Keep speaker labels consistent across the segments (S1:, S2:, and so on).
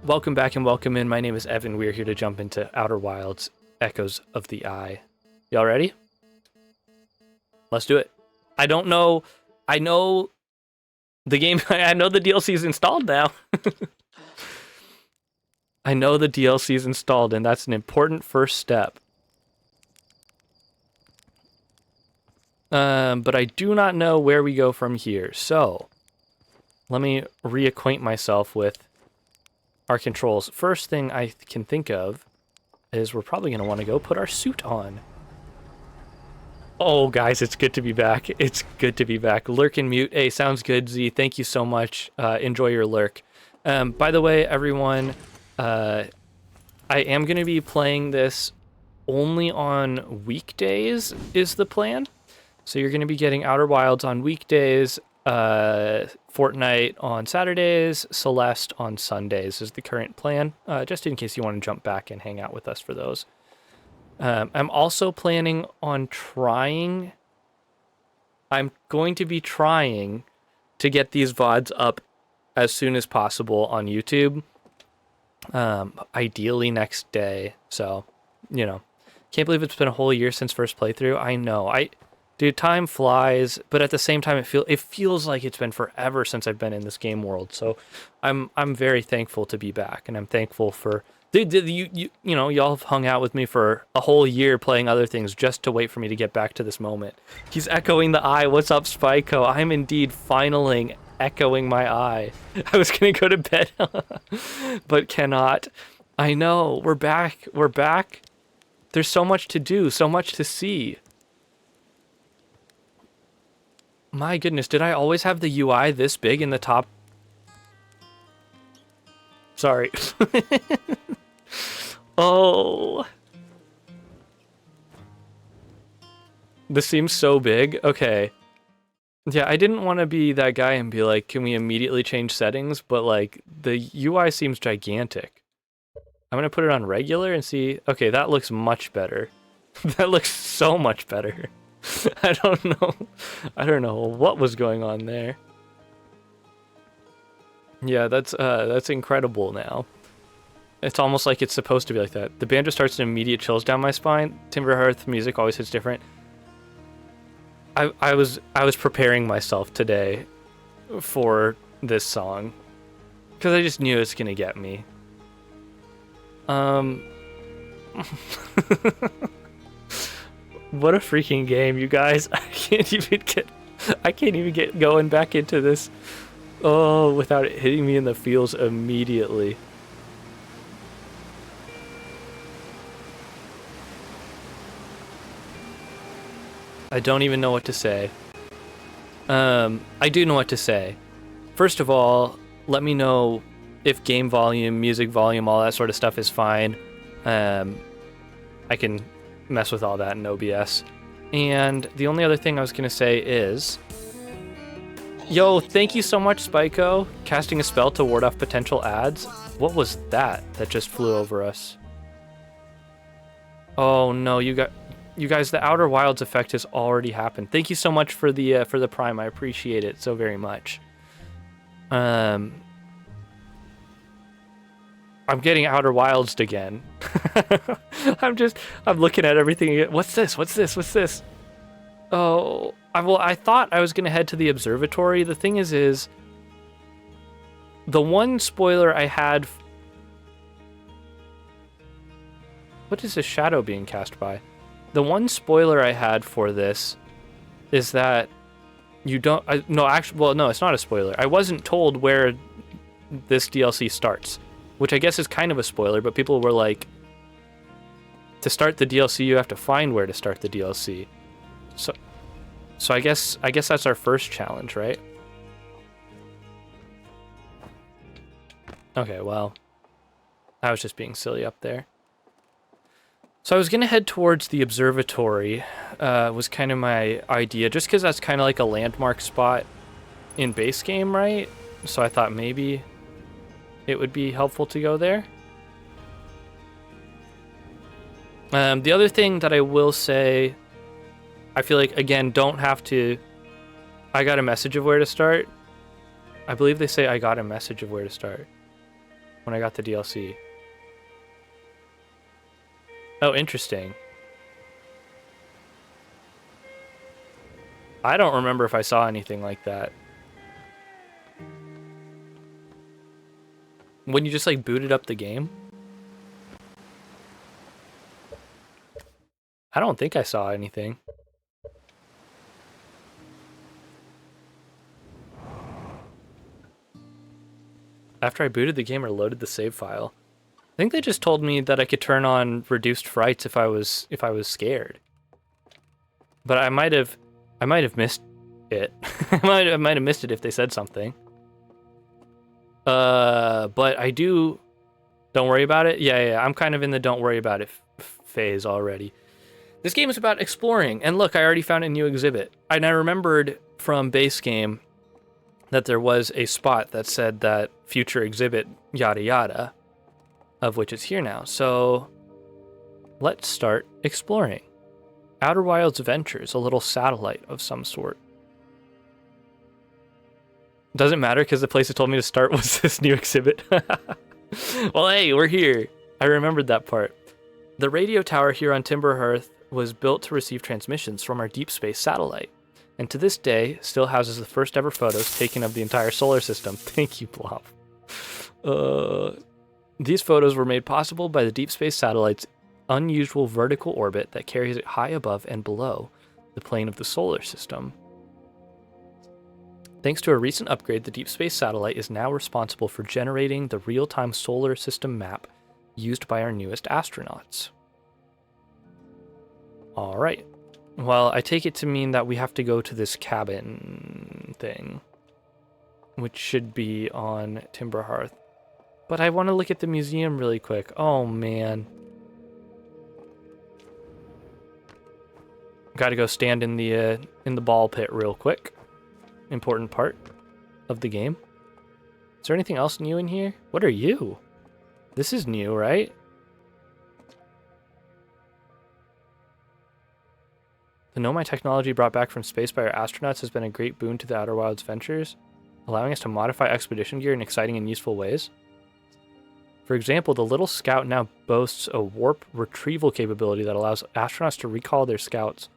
S1: Welcome back and welcome in. My name is Evan. We're here to jump into Outer Wilds, Echoes of the Eye. Y'all ready? Let's do it. I don't know. I know the game. I know the DLC is installed now. I know the DLC is installed, and that's an important first step. But I do not know where we go from here. So, let me reacquaint myself with our controls. First thing I can think of is we're probably going to want to go put our suit on. Oh, guys, it's good to be back. It's good to be back. Lurk and mute. Hey, sounds good, Z. Thank you so much. Enjoy your lurk. By the way, everyone, I am going to be playing this only on weekdays is the plan. So you're going to be getting Outer Wilds on weekdays, Fortnite on Saturdays, Celeste on Sundays is the current plan, just in case you want to jump back and hang out with us for those. I'm also planning on I'm going to be trying to get these VODs up as soon as possible on YouTube, ideally next day. So, can't believe it's been a whole year since first playthrough. I know, Dude, time flies, but at the same time, it feels like it's been forever since I've been in this game world. So, I'm very thankful to be back, and I'm thankful for y'all have hung out with me for a whole year playing other things just to wait for me to get back to this moment. He's echoing the eye. What's up, Spyco? I'm indeed finaling echoing my eye. I was gonna go to bed, but cannot. I know we're back. We're back. There's so much to do, so much to see. My goodness, did I always have the UI this big in the top? Sorry. Oh. This seems so big. Okay. Yeah, I didn't want to be that guy and be like, can we immediately change settings? But like, the UI seems gigantic. I'm going to put it on regular and see. Okay, that looks much better. That looks so much better. I don't know what was going on there. Yeah, that's incredible now. It's almost like it's supposed to be like that. The banjo starts an immediate chills down my spine. Timberhearth music always hits different. I was preparing myself today for this song because I just knew it's gonna get me. What a freaking game, you guys. I can't even get going back into this without it hitting me in the feels immediately. I don't even know what to say. I do know what to say. First of all, let me know if game volume, music volume, all that sort of stuff is fine. I can mess with all that in OBS. And the only other thing I was gonna say is, yo, thank you so much, Spyco. Casting a spell to ward off potential ads. What was that just flew over us? Oh no, you guys, the Outer Wilds effect has already happened. Thank you so much for the Prime. I appreciate it so very much. I'm getting Outer Wilds again. I'm looking at everything again. What's this? Oh, I thought I was gonna head to the observatory. The thing is the one spoiler I had. What is this shadow being cast by? The one spoiler I had for this is that you don't. No, it's not a spoiler. I wasn't told where this DLC starts, which I guess is kind of a spoiler, but people were like, to start the DLC, you have to find where to start the DLC. So I guess that's our first challenge, right? Okay, well, I was just being silly up there. So I was gonna head towards the observatory, was kind of my idea, just because that's kind of like a landmark spot in base game, right? So I thought maybe it would be helpful to go there. The other thing that I will say, I feel like, again, don't have to... I got a message of where to start. I believe they say I got a message of where to start. when I got the DLC. Oh, interesting. I don't remember if I saw anything like that. When you just like booted up the game? I don't think I saw anything. After I booted the game or loaded the save file. I think they just told me that I could turn on reduced frights if I was scared. But I might have missed it. I might have missed it if they said something. But I do. Don't worry about it. Yeah. I'm kind of in the don't worry about it phase already. This game is about exploring, and look, I already found a new exhibit. And I remembered from base game that there was a spot that said that future exhibit yada yada, of which it's here now. So let's start exploring. Outer Wilds Ventures, a little satellite of some sort. Doesn't matter because the place it told me to start was this new exhibit. Well, hey, we're here. I remembered that part. The radio tower here on Timberhearth was built to receive transmissions from our deep space satellite, and to this day still houses the first ever photos taken of the entire solar system. Thank you, Blob. These photos were made possible by the deep space satellite's unusual vertical orbit that carries it high above and below the plane of the solar system. Thanks to a recent upgrade, the deep space satellite is now responsible for generating the real-time solar system map used by our newest astronauts. All right. Well, I take it to mean that we have to go to this cabin thing, which should be on Timberhearth. But I want to look at the museum really quick. Oh, man. Got to go stand in the ball pit real quick. Important part of the game. Is there anything else new in here? What are you? This is new, right? The Nomai technology brought back from space by our astronauts has been a great boon to the Outer Wilds Ventures, allowing us to modify expedition gear in exciting and useful ways. For example, the little scout now boasts a warp retrieval capability that allows astronauts to recall their scouts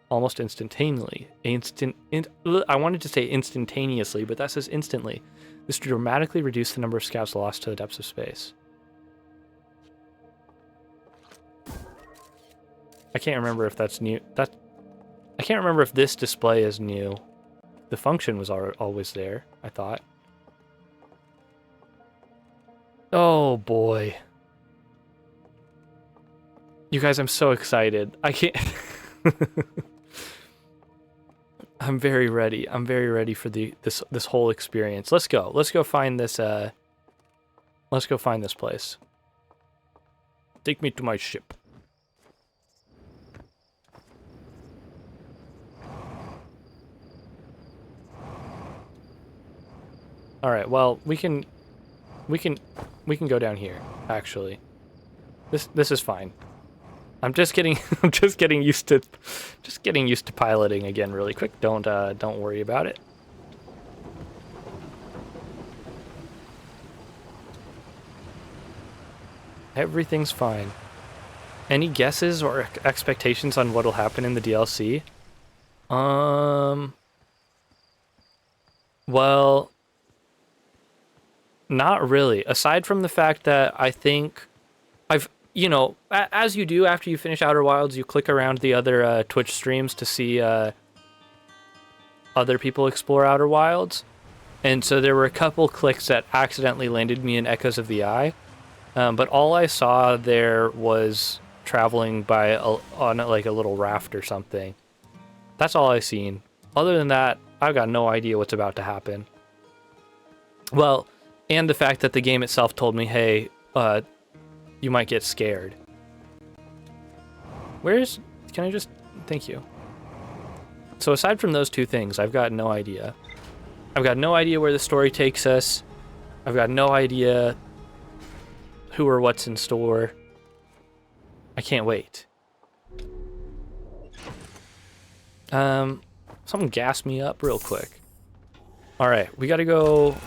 S1: almost instantaneously. I wanted to say instantaneously, but that says instantly. This to dramatically reduce the number of scouts lost to the depths of space. I can't remember if that's new. I can't remember if this display is new. The function was always there, I thought. Oh boy. You guys, I'm so excited. I can't... I'm very ready. I'm very ready for this whole experience. Let's go. Let's go find this let's go find this place. Take me to my ship. All right. Well, we can go down here, actually. This is fine. I'm just getting used to piloting again really quick. Don't worry about it. Everything's fine. Any guesses or expectations on what'll happen in the DLC? Well, not really. Aside from the fact that I think you know, as you do after you finish Outer Wilds, you click around the other Twitch streams to see other people explore Outer Wilds. And so there were a couple clicks that accidentally landed me in Echoes of the Eye. But all I saw there was traveling on like a little raft or something. That's all I've seen. Other than that, I've got no idea what's about to happen. Well, and the fact that the game itself told me, hey, you might get scared. Can I just... Thank you. So aside from those two things, I've got no idea. I've got no idea where the story takes us. I've got no idea who or what's in store. I can't wait. Someone gas me up real quick. Alright, we gotta go...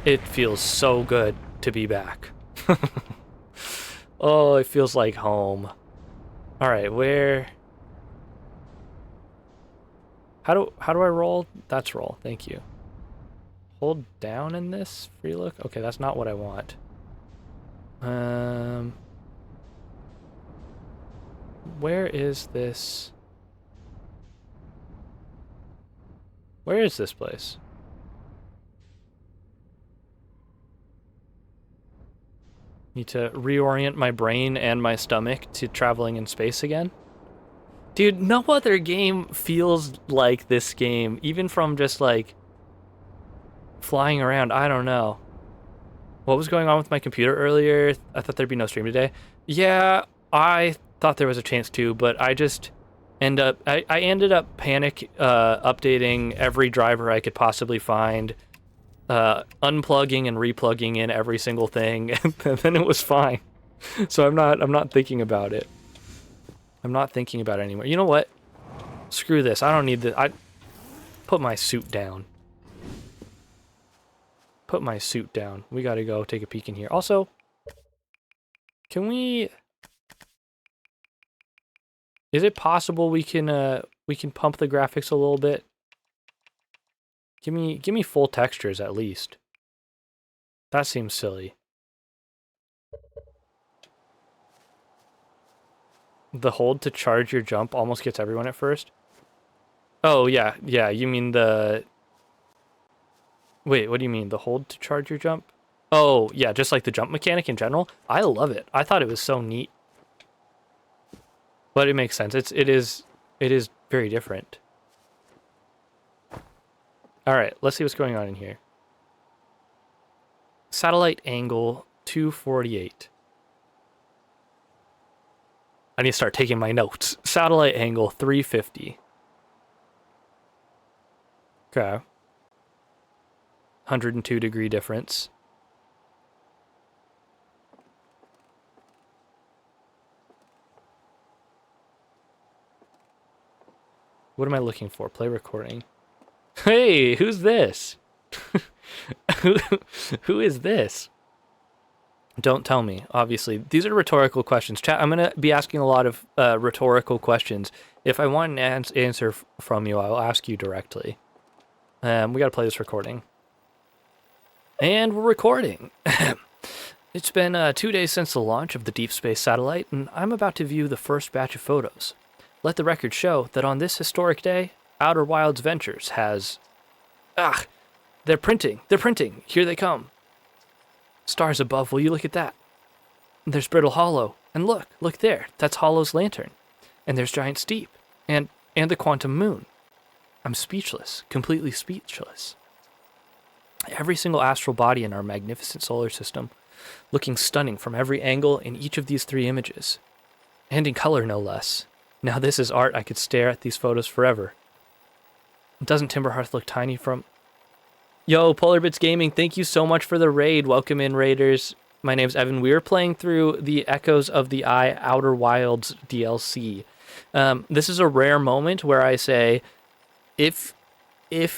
S1: It feels so good. to be back. Oh, it feels like home. All right, where? How do I roll? That's roll. Thank you. Hold down in this free look. Okay, that's not what I want. Where is this? Where is this place? Need to reorient my brain and my stomach to traveling in space again. Dude, no other game feels like this game, even from just like flying around. I don't know. What was going on with my computer earlier? I thought there'd be no stream today. Yeah, I thought there was a chance to, but I just I ended up panic updating every driver I could possibly find, unplugging and replugging in every single thing, and then it was fine. So I'm not thinking about it. I'm not thinking about it anymore. You know what? Screw this. I don't need this. I put my suit down. Put my suit down. We gotta go take a peek in here. Also, can we... Is it possible we can pump the graphics a little bit? Give me full textures at least. That seems silly. The hold to charge your jump almost gets everyone at first. Oh yeah, you mean the... Wait, what do you mean? The hold to charge your jump? Oh, yeah, just like the jump mechanic in general. I love it. I thought it was so neat. But it makes sense. It is very different. All right, let's see what's going on in here. Satellite angle 248. I need to start taking my notes. Satellite angle 350. Okay. 102-degree difference. What am I looking for? Play recording. Hey, who's this? Who is this? Don't tell me, obviously. These are rhetorical questions. Chat, I'm going to be asking a lot of rhetorical questions. If I want an answer from you, I'll ask you directly. We got to play this recording. And we're recording. It's been 2 days since the launch of the Deep Space Satellite, and I'm about to view the first batch of photos. Let the record show that on this historic day, Outer Wilds Ventures has... They're printing! They're printing! Here they come! Stars above, will you look at that? There's Brittle Hollow, and look there, that's Hollow's lantern. And there's Giant Steep, and the Quantum Moon. I'm speechless, completely speechless. Every single astral body in our magnificent solar system, looking stunning from every angle in each of these 3 images. And in color, no less. Now this is art. I could stare at these photos forever. Doesn't Timberhearth look tiny from... Yo, PolarBits Gaming, thank you so much for the raid. Welcome in, Raiders. My name's Evan. We're playing through the Echoes of the Eye Outer Wilds DLC. This is a rare moment where I say, if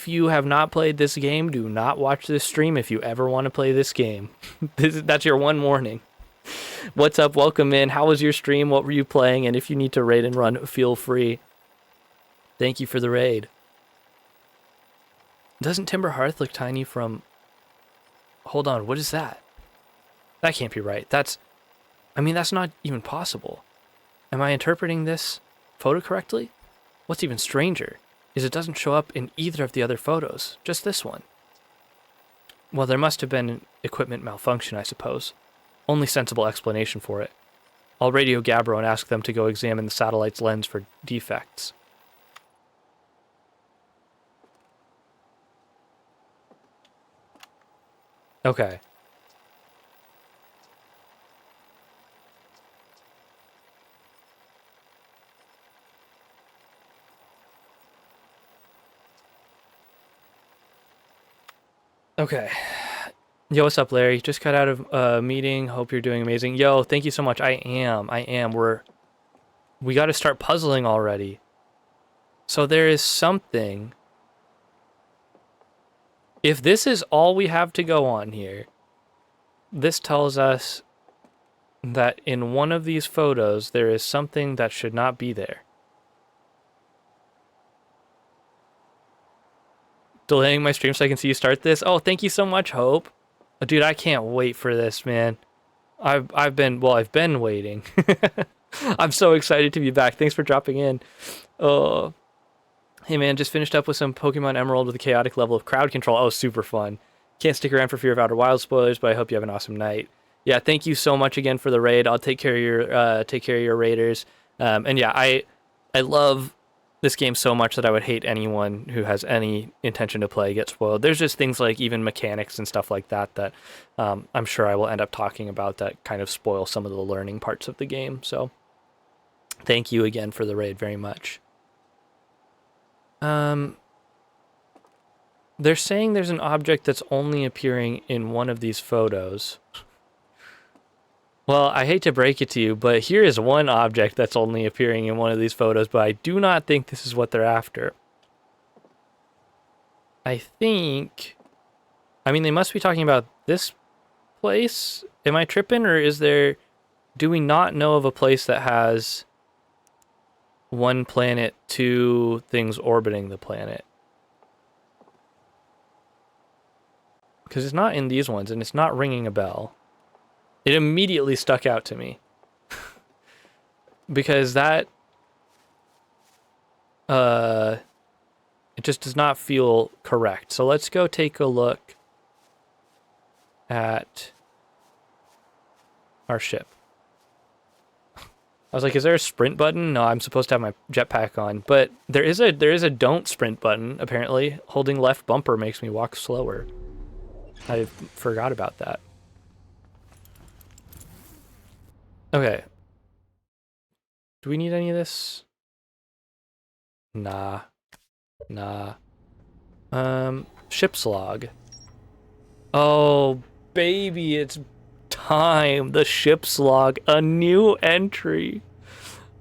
S1: you have not played this game, do not watch this stream if you ever want to play this game. That's your one warning. What's up? Welcome in. How was your stream? What were you playing? And if you need to raid and run, feel free. Thank you for the raid. Doesn't Timberhearth look tiny from... Hold on, what is that? That can't be right. That's not even possible. Am I interpreting this photo correctly? What's even stranger is it doesn't show up in either of the other photos, just this one. Well, there must have been an equipment malfunction, I suppose. Only sensible explanation for it. I'll radio Gabbro and ask them to go examine the satellite's lens for defects. Okay. Okay. Yo, what's up, Larry? Just got out of a meeting. Hope you're doing amazing. Yo, thank you so much. I am. We got to start puzzling already. So there is something. If this is all we have to go on here, this tells us that in one of these photos, there is something that should not be there. Delaying my stream so I can see you start this. Oh, thank you so much, Hope. Dude, I can't wait for this, man. I've been waiting. I'm so excited to be back. Thanks for dropping in. Oh, hey man, just finished up with some Pokemon Emerald with a chaotic level of crowd control. Oh, super fun. Can't stick around for fear of Outer Wild spoilers, but I hope you have an awesome night. Yeah, thank you so much again for the raid. I'll take care of your raiders. And yeah, I love this game so much that I would hate anyone who has any intention to play get spoiled. There's just things like even mechanics and stuff like that that I'm sure I will end up talking about that kind of spoil some of the learning parts of the game. So thank you again for the raid very much. They're saying there's an object that's only appearing in one of these photos. Well, I hate to break it to you, but here is one object that's only appearing in one of these photos, but I do not think this is what they're after. I think... I mean, they must be talking about this place? Am I tripping, or is there... Do we not know of a place that has one planet, two things orbiting the planet? Because it's not in these ones, and it's not ringing a bell. It immediately stuck out to me. Because that... it just does not feel correct. So let's go take a look at our ship. I was like, is there a sprint button? No, I'm supposed to have my jetpack on. But there is a don't sprint button, apparently. Holding left bumper makes me walk slower. I forgot about that. Okay. Do we need any of this? Nah. Ship's log. Oh, baby, it's time. The ship's log. A new entry.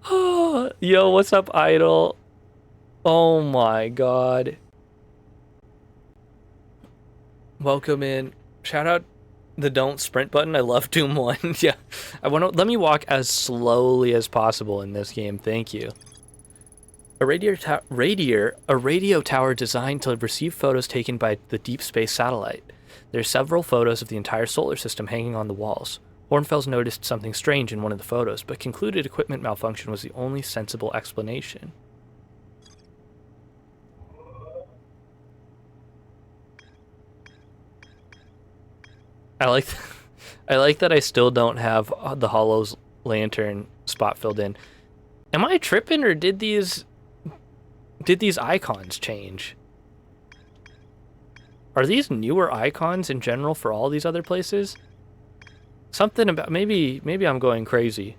S1: Yo, what's up, Idol? Oh my god. Welcome in. Shout out the don't sprint button. I love Doom 1. Yeah. Let me walk as slowly as possible in this game. Thank you. A radio tower designed to receive photos taken by the deep space satellite. There are several photos of the entire solar system hanging on the walls. Hornfels noticed something strange in one of the photos, but concluded equipment malfunction was the only sensible explanation. I like that I still don't have the Hollow's lantern spot filled in. Am I tripping, or did these icons change? Are these newer icons in general for all these other places? Something about maybe I'm going crazy.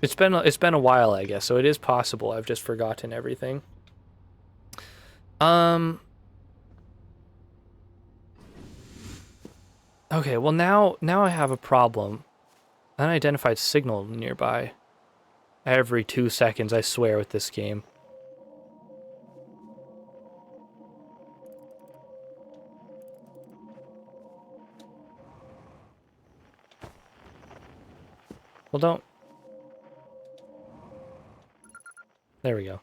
S1: It's been a while, I guess, so it is possible I've just forgotten everything. Okay, well now I have a problem. Unidentified signal nearby. Every 2 seconds, I swear, with this game. Well, don't. There we go.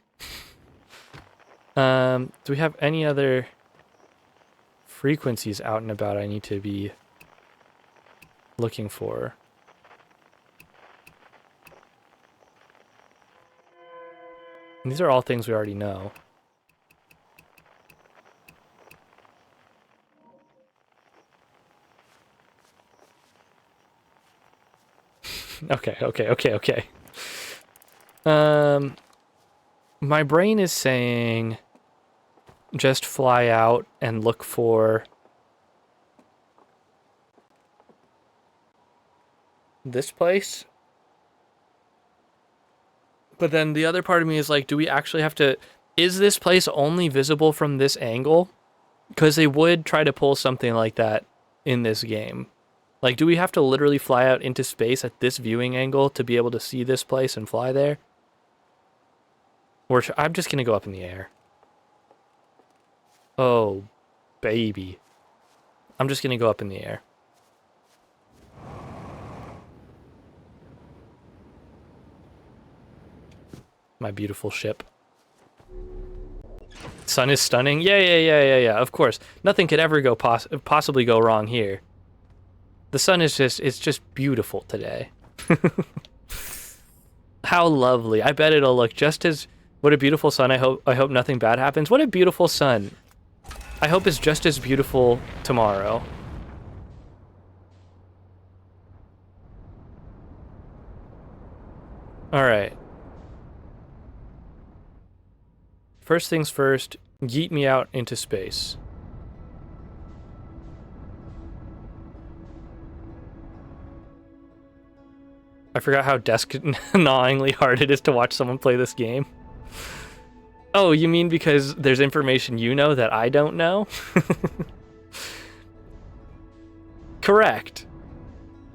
S1: Do we have any other frequencies out and about I need to be looking for? And these are all things we already know. Okay. My brain is saying just fly out and look for this place. But then the other part of me is like, do we actually have to... Is this place only visible from this angle? Because they would try to pull something like that in this game. Like, do we have to literally fly out into space at this viewing angle to be able to see this place and fly there? Or I'm just going to go up in the air. Oh, baby. I'm just gonna go up in the air. My beautiful ship. Sun is stunning. Yeah. Of course, nothing could ever go possibly go wrong here. The sun is it's just beautiful today. How lovely. I bet it'll look just as, what a beautiful sun. I hope nothing bad happens. What a beautiful sun. I hope it's just as beautiful tomorrow. All right. First things first, yeet me out into space. I forgot how desk-gnawingly hard it is to watch someone play this game. Oh, you mean because there's information you know that I don't know? Correct.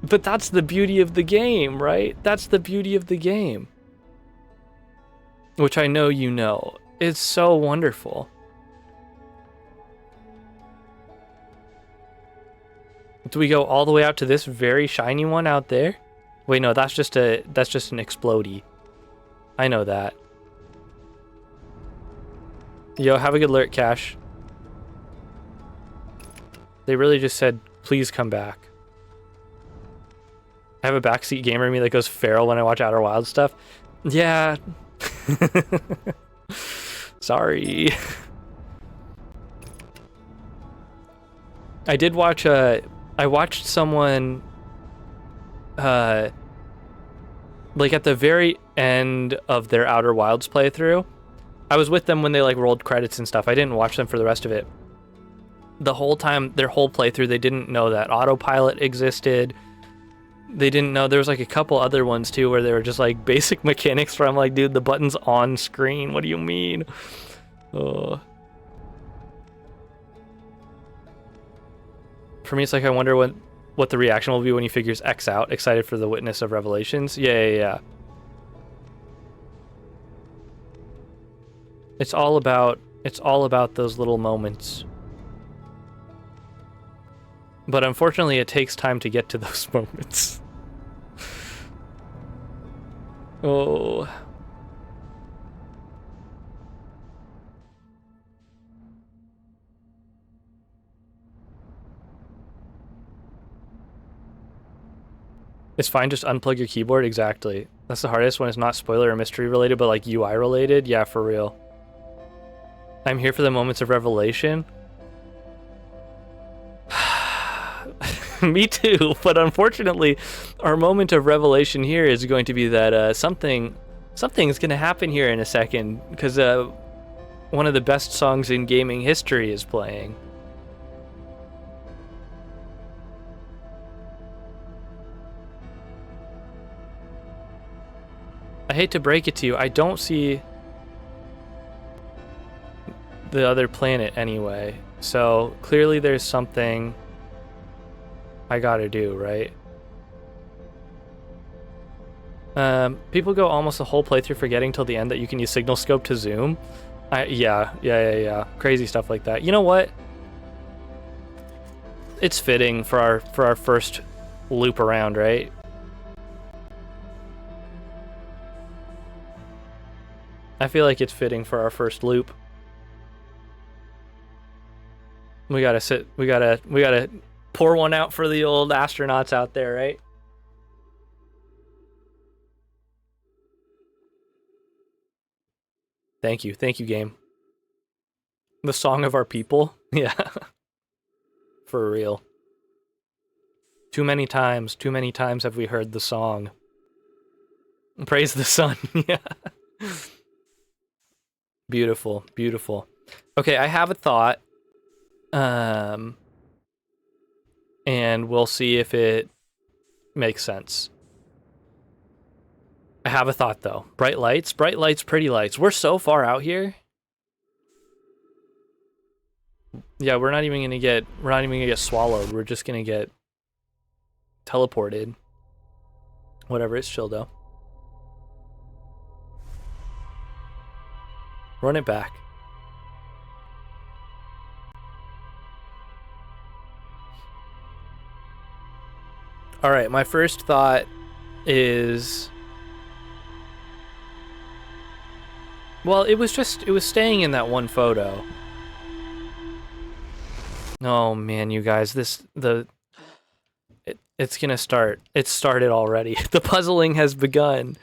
S1: But that's the beauty of the game, right? That's the beauty of the game. Which I know you know. It's so wonderful. Do we go all the way out to this very shiny one out there? Wait, no, that's just an explodey. I know that. Yo, have a good alert, Cash. They really just said, please come back. I have a backseat gamer in me that goes feral when I watch Outer Wilds stuff. Yeah. Sorry. I did watch I watched someone like at the very end of their Outer Wilds playthrough. I was with them when they like rolled credits and stuff. I didn't watch them for the rest of it. The whole time, their whole playthrough, they didn't know that autopilot existed. They didn't know, there was like a couple other ones too where they were just like basic mechanics where I'm like, dude, the button's on screen. What do you mean? Oh. For me, it's like, I wonder what the reaction will be when he figures X out. Excited for the witness of revelations. Yeah. It's all about those little moments. But unfortunately, it takes time to get to those moments. Oh. It's fine, just unplug your keyboard. Exactly. That's the hardest when it's not spoiler or mystery related, but like UI related. Yeah, for real. I'm here for the moments of revelation. Me too, but unfortunately, our moment of revelation here is going to be that something's going to happen here in a second, because one of the best songs in gaming history is playing. I hate to break it to you, I don't see the other planet anyway, so clearly there's something I gotta do, right? People go almost the whole playthrough forgetting till the end that you can use signal scope to zoom. Yeah. Crazy stuff like that. You know what? It's fitting for our first loop around, right? I feel like it's fitting for our first loop. We gotta pour one out for the old astronauts out there, right? Thank you, game. The song of our people? Yeah. For real. Too many times have we heard the song. Praise the sun, yeah. Beautiful. Okay, I have a thought. And we'll see if it makes sense. I have a thought though. Bright lights, pretty lights. We're so far out here. Yeah, we're not even gonna get swallowed. We're just gonna get teleported. Whatever, it's chill though. Run it back. All right, my first thought is, well, it was staying in that one photo. Oh man, you guys, it's gonna start. It started already. The puzzling has begun.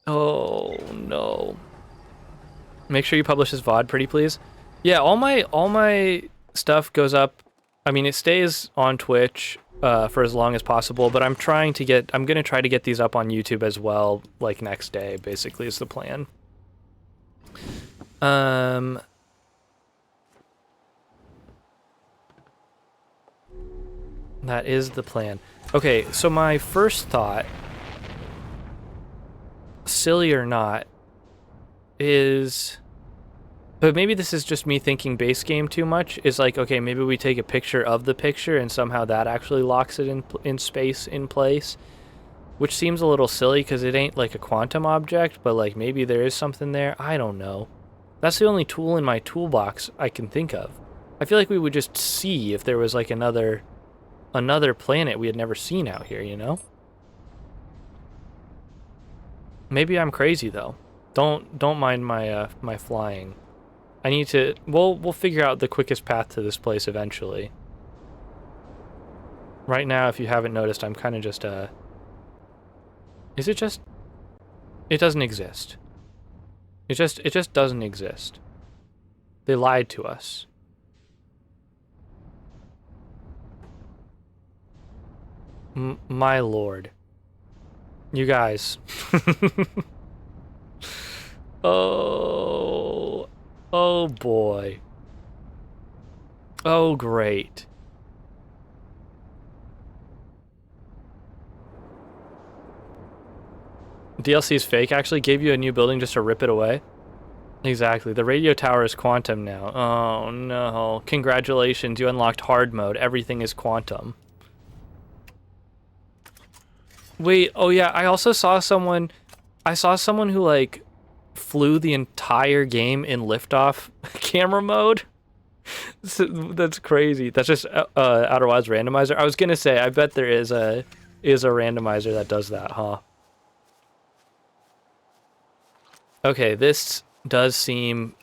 S1: Oh no. Make sure you publish this VOD, pretty please. Yeah, all my stuff goes up. I mean, it stays on Twitch for as long as possible, but I'm gonna try to get these up on YouTube as well, like next day. Basically, is the plan. That is the plan. Okay, so my first thought, silly or not, is, but maybe this is just me thinking base game too much, is like, okay, maybe we take a picture of the picture and somehow that actually locks it in space in place, which seems a little silly because it ain't like a quantum object, but like maybe there is something there. I don't know. That's the only tool in my toolbox I can think of. I feel like we would just see if there was like another planet we had never seen out here, you know? Maybe I'm crazy though. Don't mind my my flying. I need to, we'll figure out the quickest path to this place eventually. Right now, if you haven't noticed, I'm kind of just is it just, it doesn't exist. It just doesn't exist. They lied to us. My lord. You guys. Oh. Oh boy. Oh great. DLC's fake actually gave you a new building just to rip it away? Exactly. The radio tower is quantum now. Oh no. Congratulations, you unlocked hard mode. Everything is quantum. Wait, oh yeah, I also saw someone who like flew the entire game in liftoff camera mode. That's crazy. That's just Outer Wilds randomizer. I was gonna say, I bet there is a randomizer that does that, huh? Okay, this does seem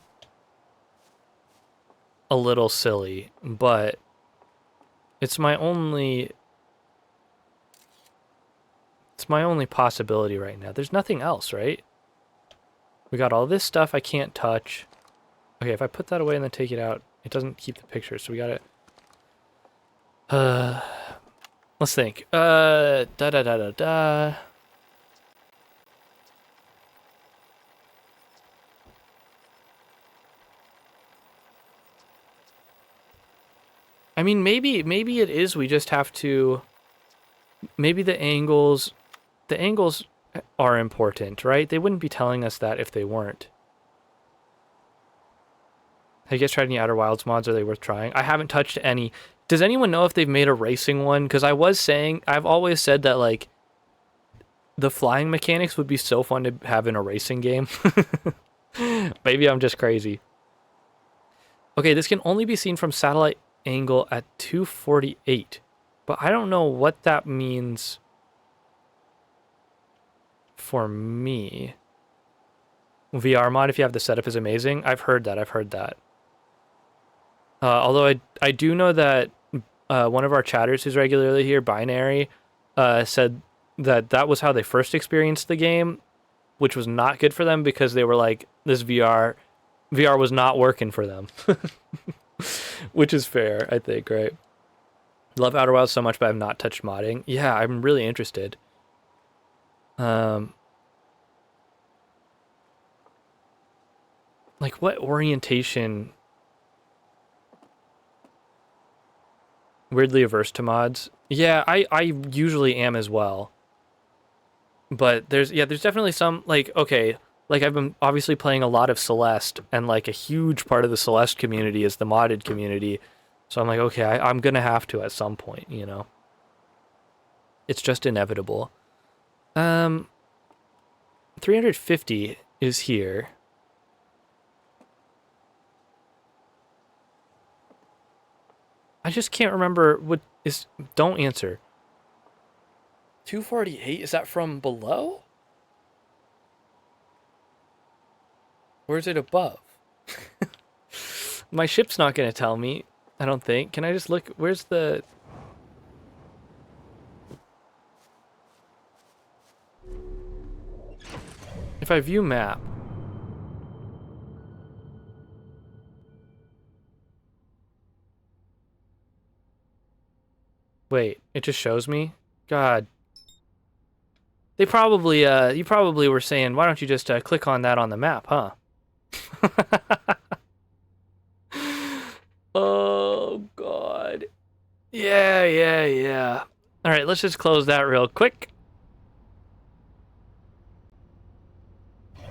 S1: a little silly, but it's my only possibility right now. There's nothing else, right? We got all this stuff I can't touch. Okay, if I put that away and then take it out, it doesn't keep the picture, so we gotta... let's think. Da-da-da-da-da. I mean, maybe it is, we just have to... Maybe the angles are important, right? They wouldn't be telling us that if they weren't. Have you guys tried any Outer Wilds mods? Are they worth trying? I haven't touched any. Does anyone know if they've made a racing one? Because I've always said that, like, the flying mechanics would be so fun to have in a racing game. Maybe I'm just crazy. Okay, this can only be seen from satellite angle at 248. But I don't know what that means for me. VR mod, if you have the setup, is amazing. I've heard that. Although I do know that one of our chatters who's regularly here, Binary, said that was how they first experienced the game, which was not good for them because they were like, this VR was not working for them. Which is fair, I think, right? Love Outer Wilds so much, but I've not touched modding. Yeah, I'm really interested. Like, what orientation? Weirdly averse to mods. Yeah, I usually am as well. But there's definitely some, like, okay, like I've been obviously playing a lot of Celeste, and like a huge part of the Celeste community is the modded community. So I'm like, okay, I'm gonna have to at some point, you know. It's just inevitable. 350 is here. I just can't remember what is. Don't answer. 248? Is that from below? Or is it above? My ship's not going to tell me, I don't think. Can I just look? Where's the... If I view map... Wait, it just shows me? God. They probably, you probably were saying, why don't you just click on that on the map, huh? Oh, God. Yeah. All right, let's just close that real quick.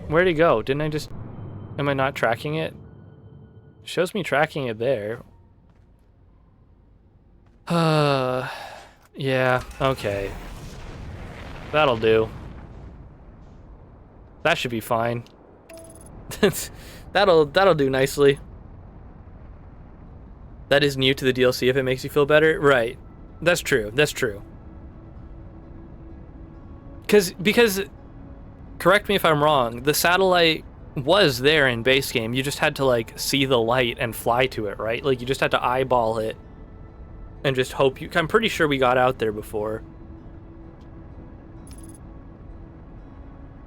S1: Where'd he go? Didn't I just... Am I not tracking it? Shows me tracking it there. Yeah, okay. That'll do. That should be fine. That'll do nicely. That is new to the DLC if it makes you feel better. Right. That's true. Because correct me if I'm wrong, the satellite was there in base game. You just had to like see the light and fly to it, right? Like you just had to eyeball it and just hope you... I'm pretty sure we got out there before.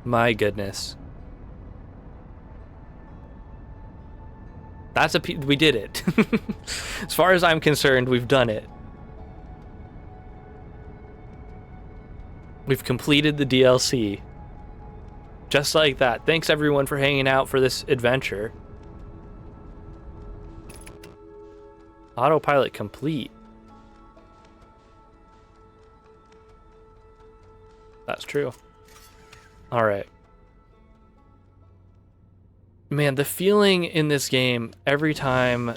S1: My goodness. We did it. As far as I'm concerned, we've done it. We've completed the DLC. Just like that. Thanks everyone for hanging out for this adventure. Autopilot complete. That's true. All right. Man, the feeling in this game every time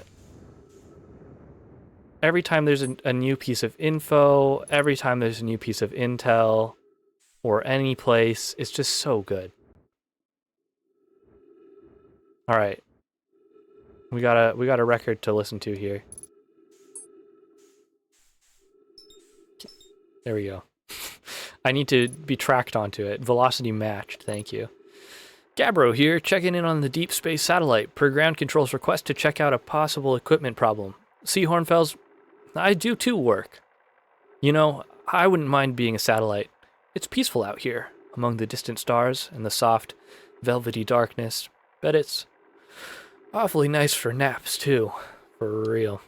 S1: there's a new piece of info, every time there's a new piece of intel or any place, it's just so good. All right. We got a record to listen to here. There we go. I need to be tracked onto it. Velocity matched, thank you. Ebrozo here, checking in on the deep space satellite. Per ground control's request to check out a possible equipment problem. See, Hornfels, I do too work. You know, I wouldn't mind being a satellite. It's peaceful out here, among the distant stars and the soft, velvety darkness. Bet it's awfully nice for naps, too. For real.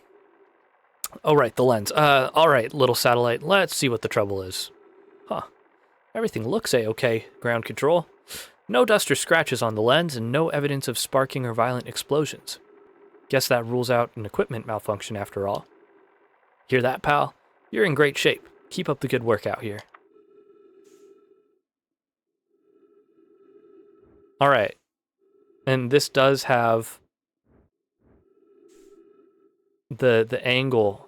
S1: Oh, right, the lens. All right, little satellite, let's see what the trouble is. Huh. Everything looks a-okay, ground control. No dust or scratches on the lens, and no evidence of sparking or violent explosions. Guess that rules out an equipment malfunction after all. Hear that, pal? You're in great shape. Keep up the good work out here. Alright. And this does have the angle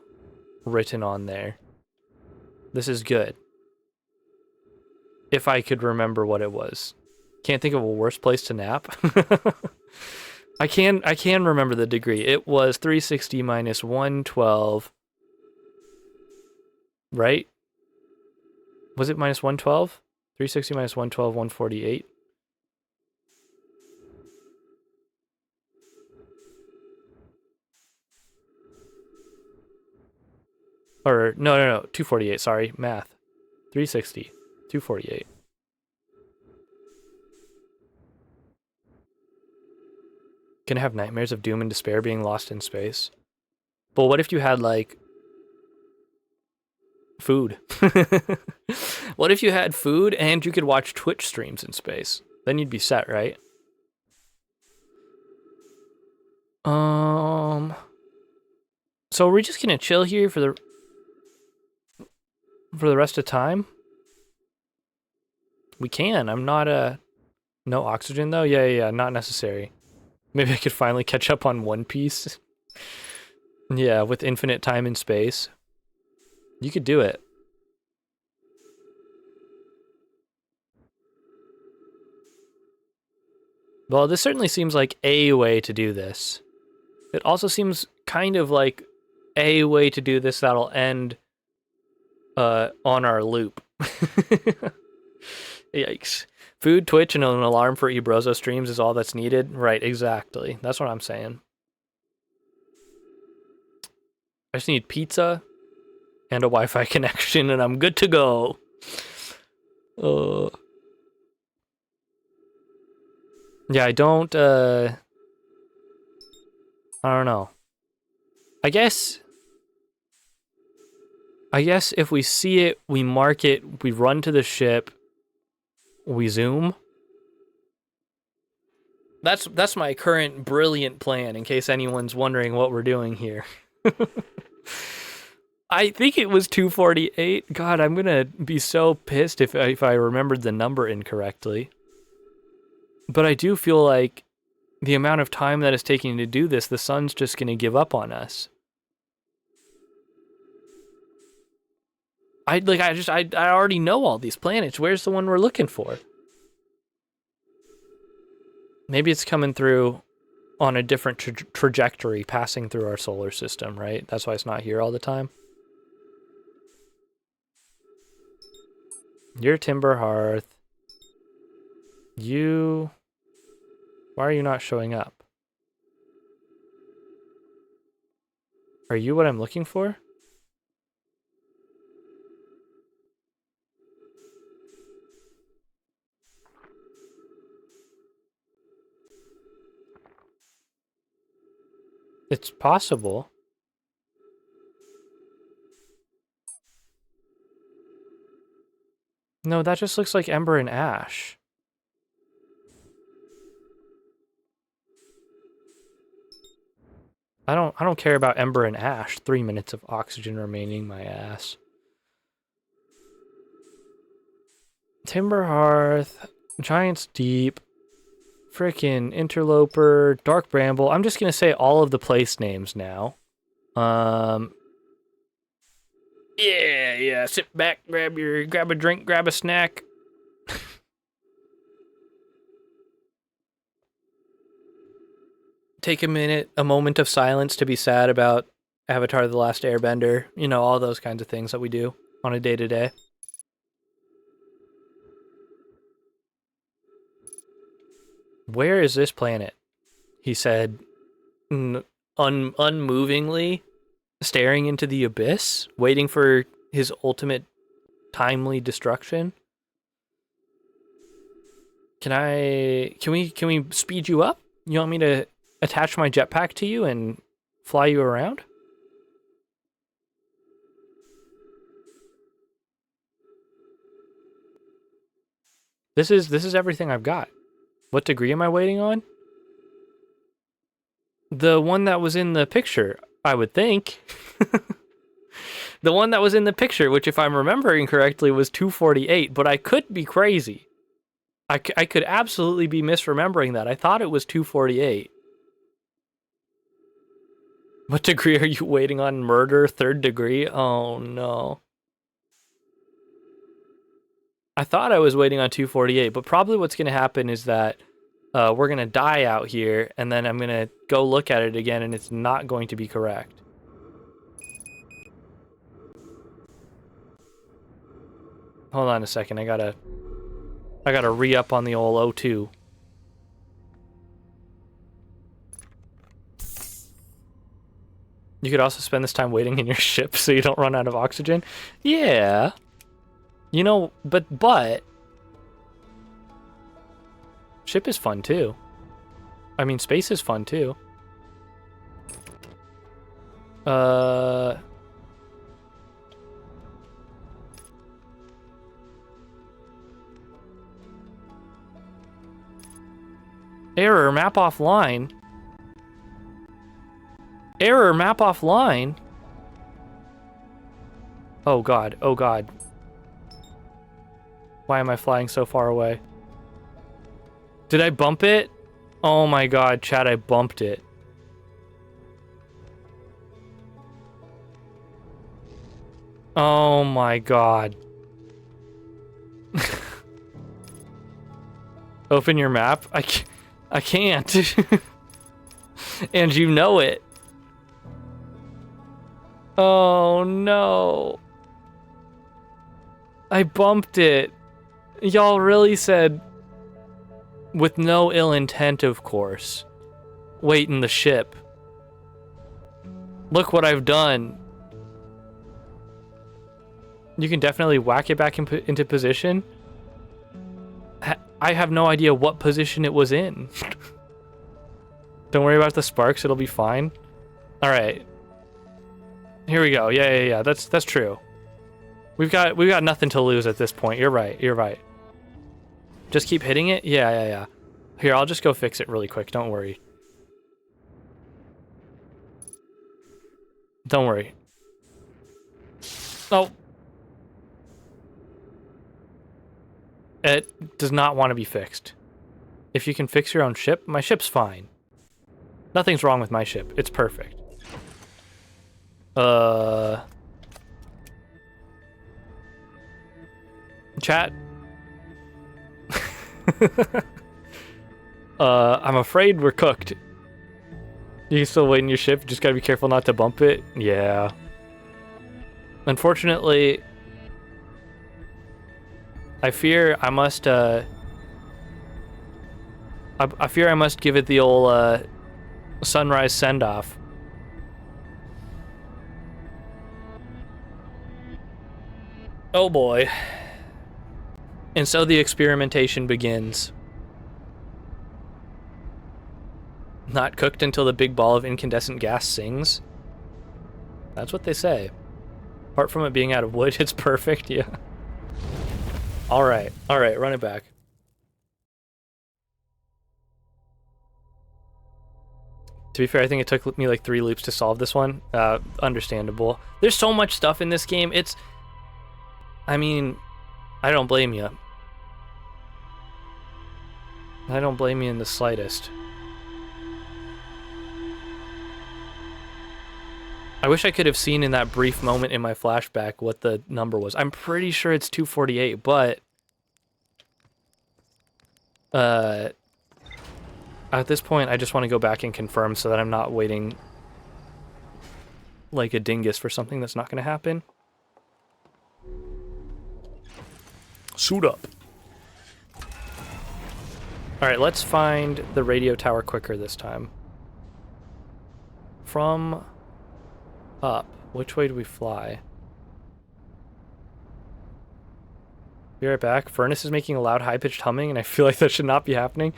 S1: written on there. This is good. If I could remember what it was. Can't think of a worse place to nap. I can remember the degree. It was 360 minus 112. Right? Was it minus 112? 360 minus 112, 148. Or, no, 248, sorry, math. 360, 248. Gonna have nightmares of doom and despair being lost in space. But what if you had, like, food? What if you had food and you could watch Twitch streams in space? Then you'd be set, right? So we're just gonna chill here for the rest of time? We can. I'm not no oxygen though? Yeah, not necessary. Maybe I could finally catch up on One Piece. Yeah, with infinite time and space. You could do it. Well, this certainly seems like a way to do this. It also seems kind of like a way to do this that'll end on our loop. Yikes. Food, Twitch, and an alarm for Ebrozo streams is all that's needed? Right, exactly. That's what I'm saying. I just need pizza and a Wi-Fi connection, and I'm good to go. Yeah, I don't know. I guess if we see it, we mark it, we run to the ship, we zoom. That's my current brilliant plan, in case anyone's wondering what we're doing here. I think it was 248. God, I'm gonna be so pissed if I remembered the number incorrectly. But I do feel like the amount of time that it's taking to do this, the sun's just gonna give up on us. I already know all these planets. Where's the one we're looking for? Maybe it's coming through on a different trajectory, passing through our solar system, right? That's why it's not here all the time. You're Timber Hearth. Why are you not showing up? Are you what I'm looking for? It's possible. No, that just looks like Ember and Ash. I don't care about Ember and Ash. 3 minutes of oxygen remaining, my ass. Timber Hearth, Giant's Deep, frickin' Interloper, Dark Bramble. I'm just gonna say all of the place names now. Yeah. Sit back, grab a drink, grab a snack. Take a moment of silence to be sad about Avatar: The Last Airbender. You know, all those kinds of things that we do on a day-to-day. Where is this planet? He said, unmovingly, staring into the abyss, waiting for his ultimate timely destruction. Can we speed you up? You want me to attach my jetpack to you and fly you around? This is everything I've got. What degree am I waiting on? The one that was in the picture, I would think. The one that was in the picture, which if I'm remembering correctly was 248, but I could be crazy. I could absolutely be misremembering that. I thought it was 248. What degree are you waiting on? Murder, 3rd degree? Oh no. I thought I was waiting on 248, but probably what's going to happen is that we're going to die out here, and then I'm going to go look at it again, and it's not going to be correct. Hold on a second. I gotta re-up on the old O2. You could also spend this time waiting in your ship so you don't run out of oxygen. Yeah. You know, but ship is fun too. I mean, space is fun too. Error, map offline. Error, map offline. Oh god, oh god. Why am I flying so far away? Did I bump it? Oh my god, chat, I bumped it. Oh my god. Open your map? I can't. And you know it. Oh no. I bumped it. Y'all really said, with no ill intent, of course, wait in the ship. Look what I've done. You can definitely whack it back into position. I have no idea what position it was in. Don't worry about the sparks, it'll be fine. All right. Here we go. Yeah. That's true. We've got nothing to lose at this point. You're right. Just keep hitting it? Yeah. Here, I'll just go fix it really quick. Don't worry. Don't worry. Oh. It does not want to be fixed. If you can fix your own ship, my ship's fine. Nothing's wrong with my ship. It's perfect. Chat. I'm afraid we're cooked. You can still wait in your ship, just gotta be careful not to bump it. Yeah. Unfortunately, I fear I must, I fear I must give it the old, sunrise send-off. Oh boy. And so the experimentation begins. Not cooked until the big ball of incandescent gas sings. That's what they say. Apart from it being out of wood, it's perfect, yeah. Alright, run it back. To be fair, I think it took me like 3 loops to solve this one. Understandable. There's so much stuff in this game, I mean, I don't blame you. I don't blame you in the slightest. I wish I could have seen in that brief moment in my flashback what the number was. I'm pretty sure it's 248, but at this point I just want to go back and confirm so that I'm not waiting like a dingus for something that's not going to happen. Suit up. Alright, let's find the radio tower quicker this time. From up. Which way do we fly? Be right back. Furnace is making a loud, high-pitched humming, and I feel like that should not be happening.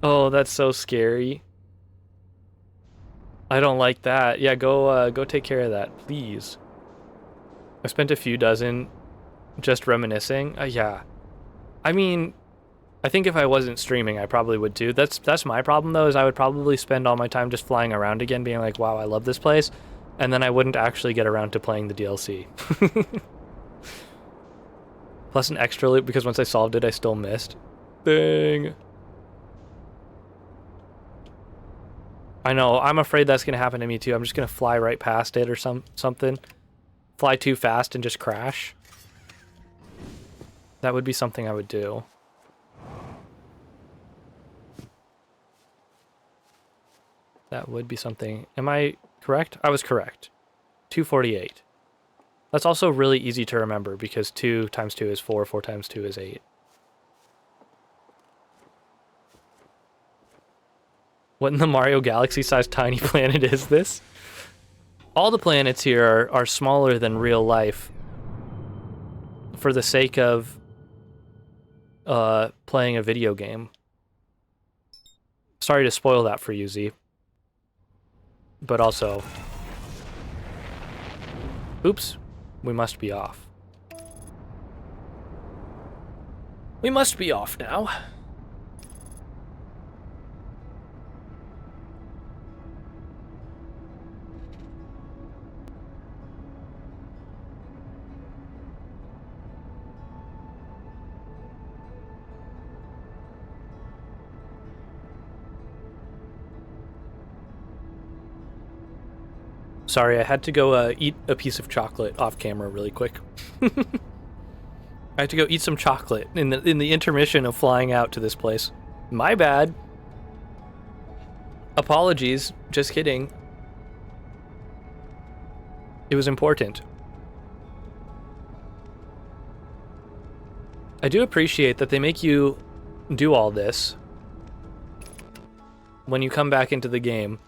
S1: Oh, that's so scary. I don't like that. Yeah, go take care of that, please. I spent a few dozen just reminiscing. Yeah. I mean, I think if I wasn't streaming, I probably would too. That's my problem, though, is I would probably spend all my time just flying around again, being like, wow, I love this place. And then I wouldn't actually get around to playing the DLC. Plus an extra loop, because once I solved it, I still missed. Dang. I know, I'm afraid that's going to happen to me too. I'm just going to fly right past it or something. Fly too fast and just crash. That would be something I would do. That would be something. Am I correct? I was correct. 248. That's also really easy to remember because 2 times 2 is 4, 4 times 2 is 8. What in the Mario Galaxy-sized tiny planet is this? All the planets here are smaller than real life for the sake of playing a video game. Sorry to spoil that for you, Z. But also... Oops. We must be off. We must be off now. Sorry, I had to go eat a piece of chocolate off camera really quick. I had to go eat some chocolate in the intermission of flying out to this place. My bad. Apologies. Just kidding. It was important. I do appreciate that they make you do all this when you come back into the game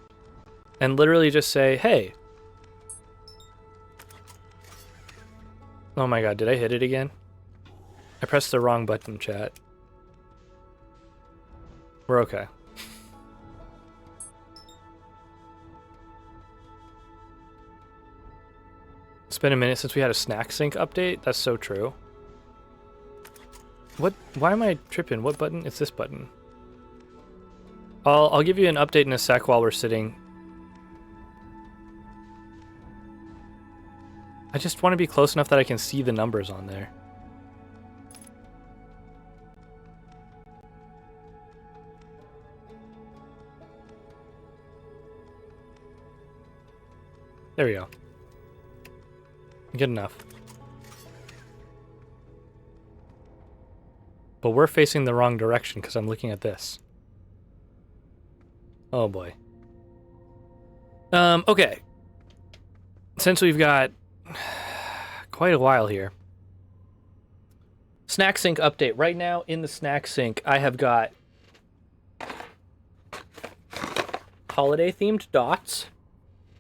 S1: and literally just say, hey. Oh my god, did I hit it again? I pressed the wrong button, chat. We're okay. It's been a minute since we had a snack sync update. That's so true. What? Why am I tripping? What button? It's this button. I'll give you an update in a sec while we're sitting. I just want to be close enough that I can see the numbers on there. There we go. Good enough. But we're facing the wrong direction because I'm looking at this. Oh boy. Okay. Since we've got quite a while here. Snack sync update. Right now in the snack sync, I have got holiday themed dots.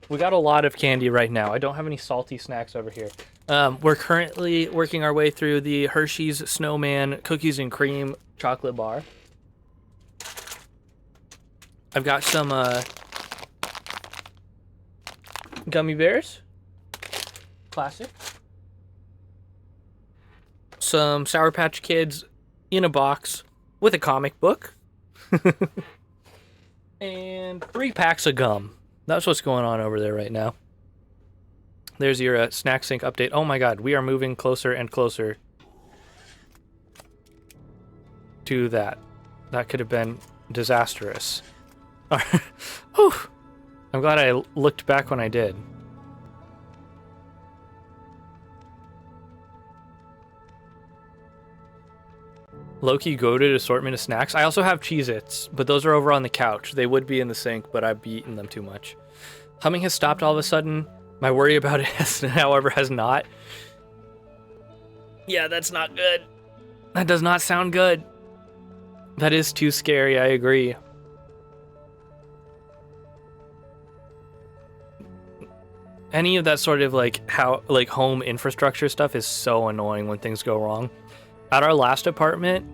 S1: We got a lot of candy right now. I don't have any salty snacks over here. We're currently working our way through the Hershey's Snowman Cookies and Cream chocolate bar. I've got some gummy bears. Classic. Some Sour Patch Kids in a box with a comic book. And 3 packs of gum. That's what's going on over there right now. There's your snack sync update. Oh my god, we are moving closer and closer to that. That could have been disastrous. Whew. I'm glad I looked back when I did. Low-key goated assortment of snacks. I also have Cheez-Its, but those are over on the couch. They would be in the sink, but I've eaten them too much. Humming has stopped all of a sudden. My worry about it, however, has not. Yeah, that's not good. That does not sound good. That is too scary, I agree. Any of that sort of home infrastructure stuff is so annoying when things go wrong. At our last apartment,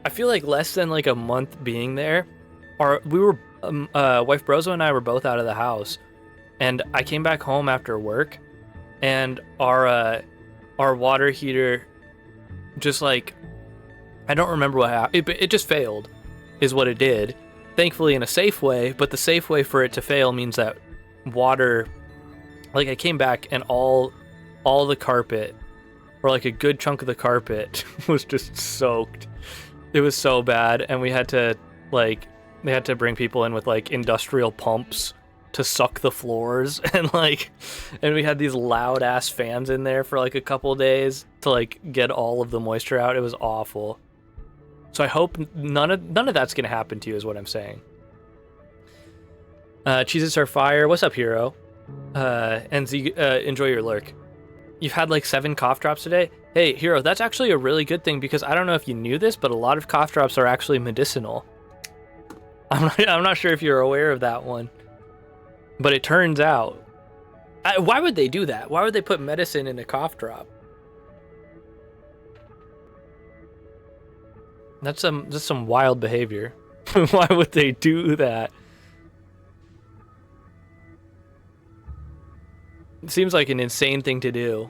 S1: I feel like less than a month being there, wife Brozo and I were both out of the house, and I came back home after work, and our water heater just I don't remember what happened. It just failed, is what it did. Thankfully in a safe way, but the safe way for it to fail means that water, I came back and all the carpet, or a good chunk of the carpet was just soaked. It was so bad, and we had to they had to bring people in with industrial pumps to suck the floors, and we had these loud ass fans in there for a couple days to get all of the moisture out. It was awful. So I hope none of that's gonna happen to you, is what I'm saying. Cheez-Its are fire. What's up, Hero? And enjoy your lurk. You've had 7 cough drops today? Hey, Hero, that's actually a really good thing, because I don't know if you knew this, but a lot of cough drops are actually medicinal. I'm not sure if you're aware of that one, but it turns out. Why would they do that? Why would they put medicine in a cough drop? That's some wild behavior. Why would they do that? It seems like an insane thing to do.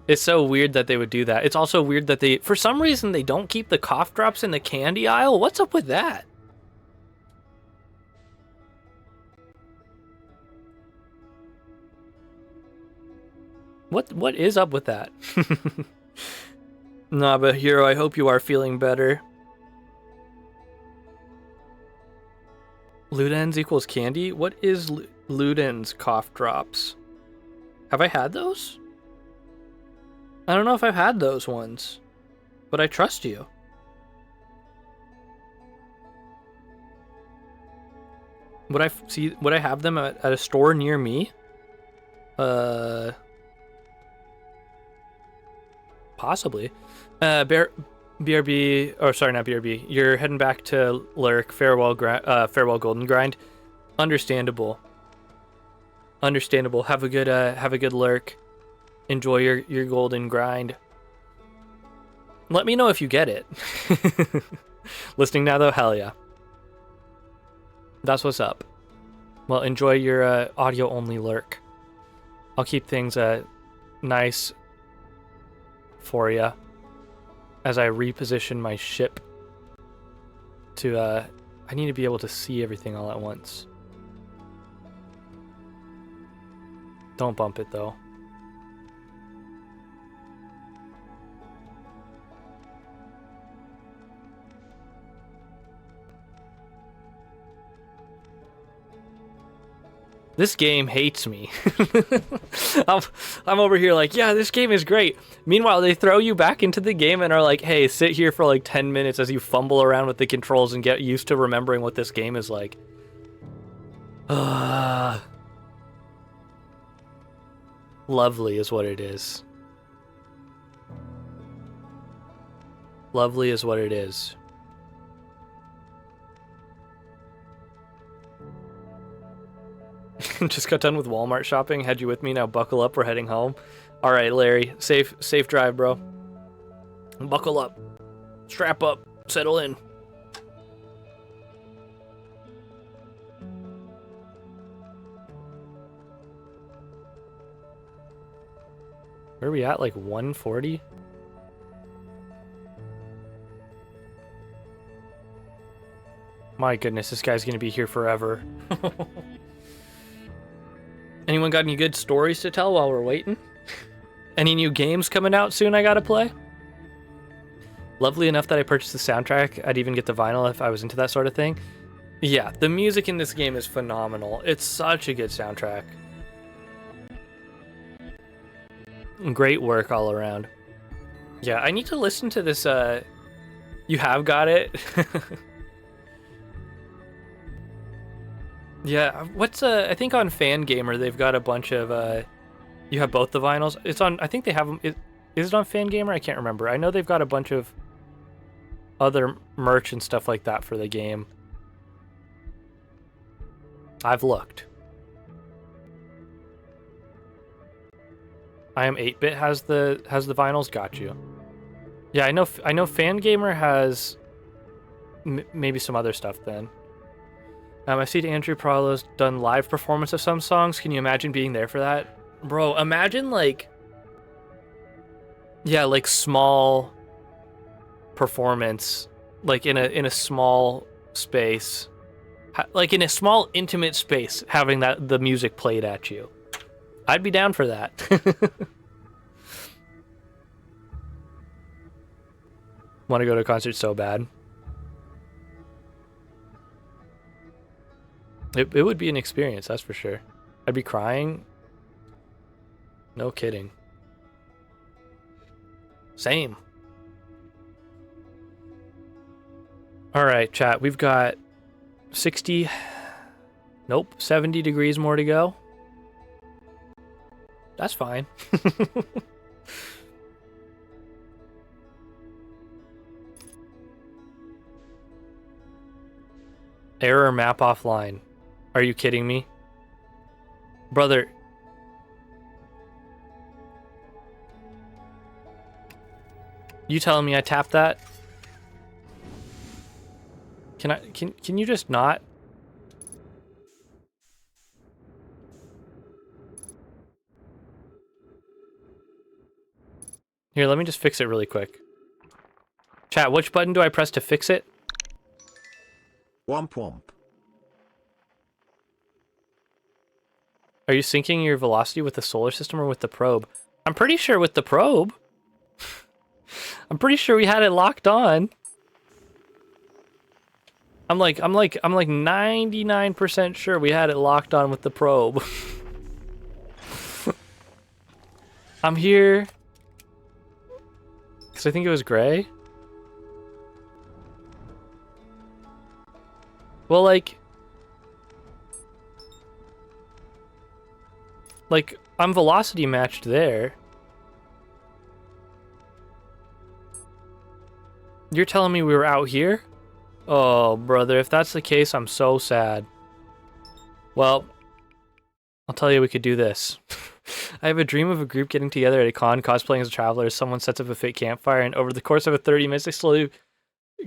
S1: It's so weird that they would do that. It's also weird that for some reason, they don't keep the cough drops in the candy aisle. What's up with that? What is up with that? Nah, but Hero, I hope you are feeling better. Ludens equals candy? What is Ludens cough drops? Have I had those? I don't know if I've had those ones, but I trust you. Would I have them at a store near me? Possibly. BRB, or sorry, not BRB. You're heading back to Lurk. Farewell Golden Grind. Understandable. Understandable. Have a good Lurk. Enjoy your Golden Grind. Let me know if you get it. Listening now though, hell yeah. That's what's up. Well, enjoy your audio only Lurk. I'll keep things nice for you as I reposition my ship to I need to be able to see everything all at once. Don't bump it though. This game hates me. I'm over here like, yeah, this game is great. Meanwhile, they throw you back into the game and are like, hey, sit here for like 10 minutes as you fumble around with the controls and get used to remembering what this game is like. Lovely is what it is. Lovely is what it is. Just got done with Walmart shopping. Had you with me, now buckle up, we're heading home. All right, Larry, safe drive, bro. Buckle up, strap up, settle in. Where are we at, like 140? My goodness, this guy's gonna be here forever. Anyone got any good stories to tell while we're waiting? Any new games coming out soon I gotta play? Lovely enough that I purchased the soundtrack. I'd even get the vinyl if I was into that sort of thing. Yeah, the music in this game is phenomenal. It's such a good soundtrack. Great work all around. Yeah, I need to listen to this, You Have Got It. Yeah, what's I think on Fangamer they've got a bunch of you have both the vinyls. It's on, I think they have them. Is it on Fangamer? I can't remember. I know they've got a bunch of other merch and stuff like that for the game. I've looked. I Am 8-Bit has the vinyls. Got you. Yeah, I know Fangamer has maybe some other stuff then. I see Andrew Prolo's done live performance of some songs. Can you imagine being there for that? Bro, imagine like... Yeah, like small performance. Like in a small space. Like in a small intimate space, having the music played at you. I'd be down for that. Want to go to a concert so bad. It would be an experience, that's for sure. I'd be crying. No kidding. Same. Alright, chat. We've got 60... Nope, 70 degrees more to go. That's fine. Error map offline. Are you kidding me? Brother. You telling me I tapped that? Can you just not? Here, let me just fix it really quick. Chat, which button do I press to fix it?
S2: Womp womp.
S1: Are you syncing your velocity with the solar system or with the probe? I'm pretty sure with the probe. I'm pretty sure we had it locked on. I'm like 99% sure we had it locked on with the probe. I'm here. Because I think it was gray. Well, like, I'm velocity matched there. You're telling me we were out here? Oh, brother, if that's the case, I'm so sad. Well, I'll tell you we could do this. I have a dream of a group getting together at a con, cosplaying as travelers. Someone sets up a fake campfire, and over the course of a 30 minutes, they slowly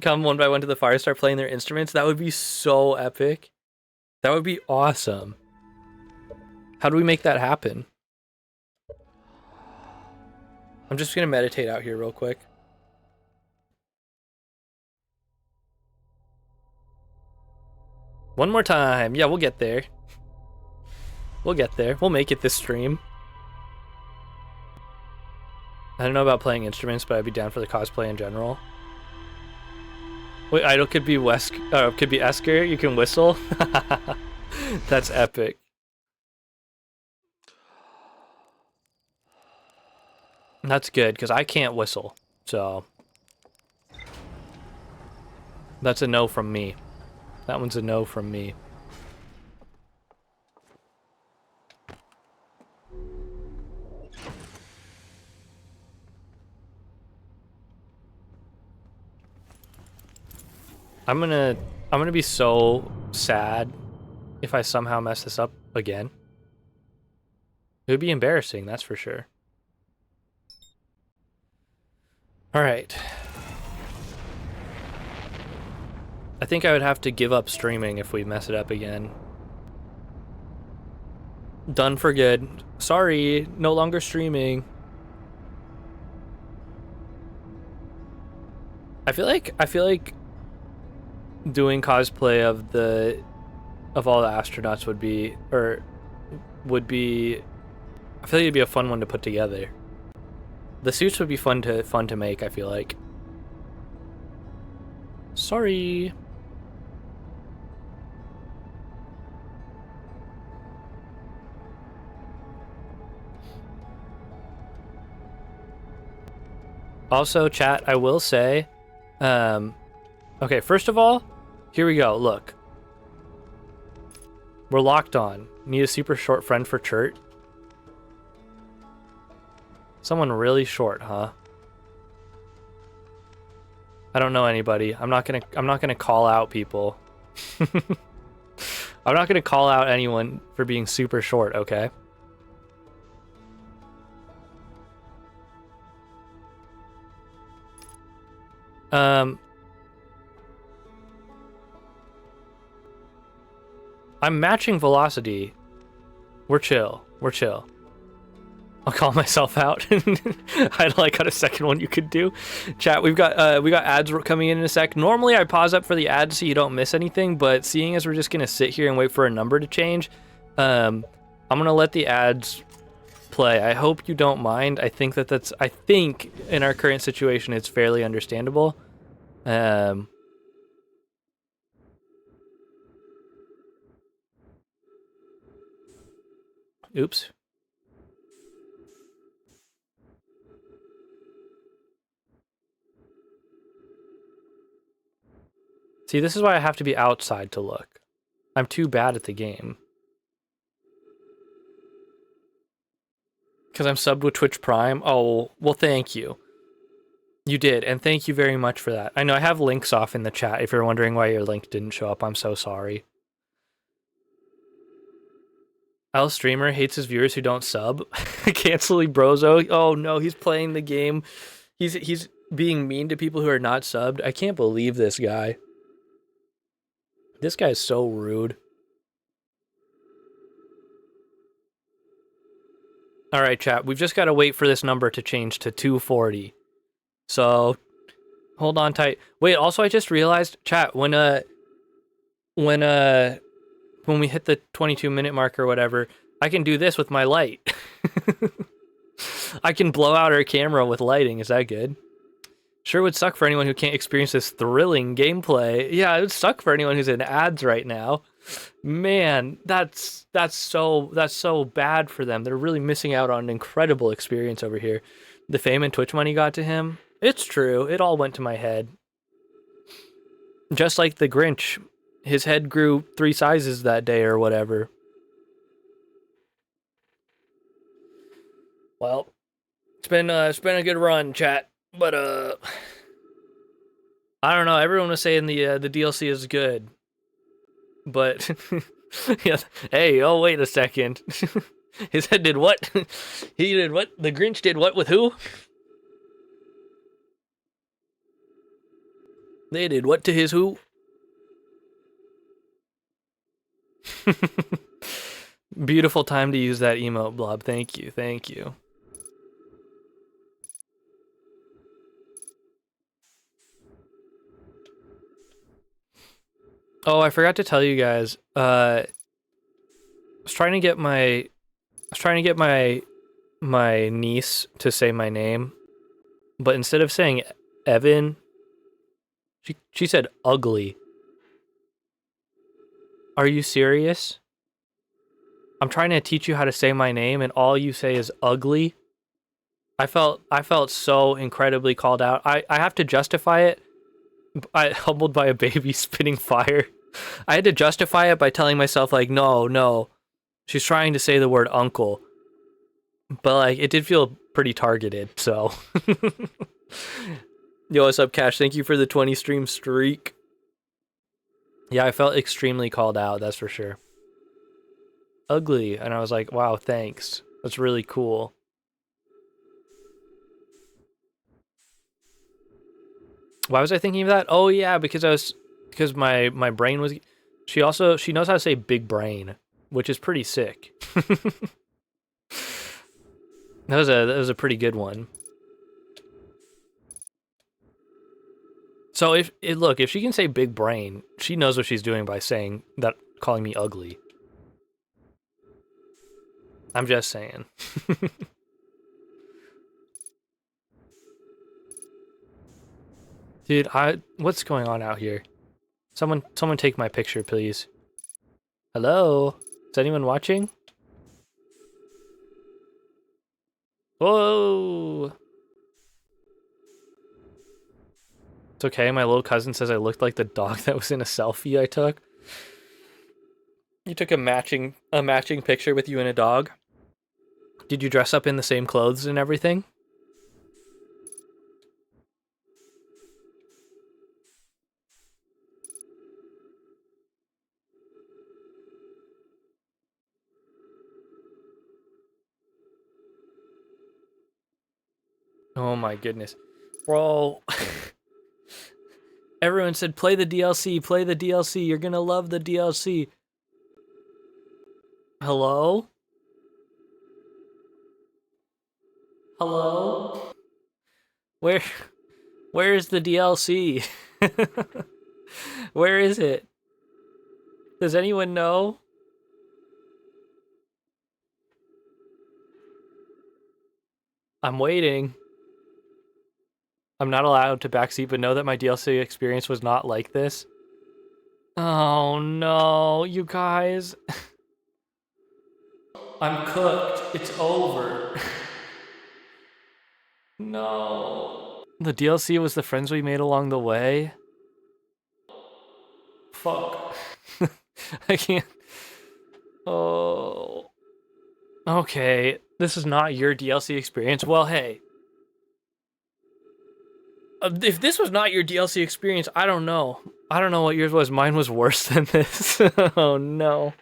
S1: come one by one to the fire, start playing their instruments. That would be so epic. That would be awesome. How do we make that happen? I'm just gonna meditate out here real quick. One more time. Yeah, we'll get there. We'll get there. We'll make it this stream. I don't know about playing instruments, but I'd be down for the cosplay in general. Wait, idol could be could be Esker. You can whistle. That's epic. That's good because I can't whistle, so that's a no from me. That one's a no from me. I'm gonna be so sad if I somehow mess this up again. It would be embarrassing, that's for sure. All right. I think I would have to give up streaming if we mess it up again. Done for good. Sorry, no longer streaming. I feel like doing cosplay of all the astronauts would be I feel like it'd be a fun one to put together. The suits would be fun to make, I feel like. Sorry. Also, chat, I will say, okay, first of all, here we go, look. We're locked on. Need a super short friend for Chert. Someone really short, huh? I don't know anybody. I'm not gonna call out people. I'm not gonna call out anyone for being super short, okay? I'm matching velocity. We're chill. We're chill. I'll call myself out. I'd like on a second one you could do. Chat, we got ads coming in a sec. Normally I pause up for the ads so you don't miss anything, but seeing as we're just gonna sit here and wait for a number to change, I'm gonna let the ads play. I hope you don't mind. I think I think in our current situation it's fairly understandable. Oops. See, this is why I have to be outside to look. I'm too bad at the game. Because I'm subbed with Twitch Prime? Oh, well, thank you. You did, and thank you very much for that. I know I have links off in the chat. If you're wondering why your link didn't show up, I'm so sorry. L Streamer hates his viewers who don't sub. Cancel Ebrozo. Oh no, he's playing the game. He's being mean to people who are not subbed. I can't believe this guy. This guy's so rude. All right, chat. We've just got to wait for this number to change to 240. So, hold on tight. Wait, also I just realized, chat, when we hit the 22-minute mark or whatever, I can do this with my light. I can blow out our camera with lighting. Is that good? Sure would suck for anyone who can't experience this thrilling gameplay. Yeah, it would suck for anyone who's in ads right now. Man, that's so bad for them. They're really missing out on an incredible experience over here. The fame and Twitch money got to him. It's true. It all went to my head. Just like the Grinch. His head grew 3 sizes that day or whatever. Well, it's been a good run, chat. But I don't know. Everyone was saying the DLC is good, but yeah. Hey, oh wait a second. His head did what? He did what? The Grinch did what with who? They did what to his who? Beautiful time to use that emote, Blob. Thank you, thank you. Oh, I forgot to tell you guys. I was trying to get my niece to say my name, but instead of saying Evan, she said ugly. Are you serious? I'm trying to teach you how to say my name and all you say is ugly. I felt so incredibly called out. I have to justify it. I humbled by a baby spitting fire. I had to justify it by telling myself like, no, she's trying to say the word uncle, but like it did feel pretty targeted. So, yo, what's up, Cash? Thank you for the 20 stream streak. Yeah, I felt extremely called out. That's for sure. Ugly, and I was like, wow, thanks. That's really cool. Why was I thinking of that? Oh yeah, because my brain was. She knows how to say big brain, which is pretty sick. that was a pretty good one. So if she can say big brain, she knows what she's doing by saying that, calling me ugly. I'm just saying. Dude, what's going on out here? Someone take my picture, please. Hello? Is anyone watching? Whoa! It's okay, my little cousin says I looked like the dog that was in a selfie I took. You took a matching picture with you and a dog? Did you dress up in the same clothes and everything? Oh my goodness. Bro. Everyone said play the DLC, play the DLC, you're gonna love the DLC. Hello? Hello? Where is the DLC? Where is it? Does anyone know? I'm waiting. I'm not allowed to backseat, but know that my DLC experience was not like this. Oh no, you guys. I'm cooked. It's over. No. The DLC was the friends we made along the way? Fuck. I can't. Oh. Okay, this is not your DLC experience. Well, hey. If this was not your DLC experience, I don't know. I don't know what yours was. Mine was worse than this. Oh no.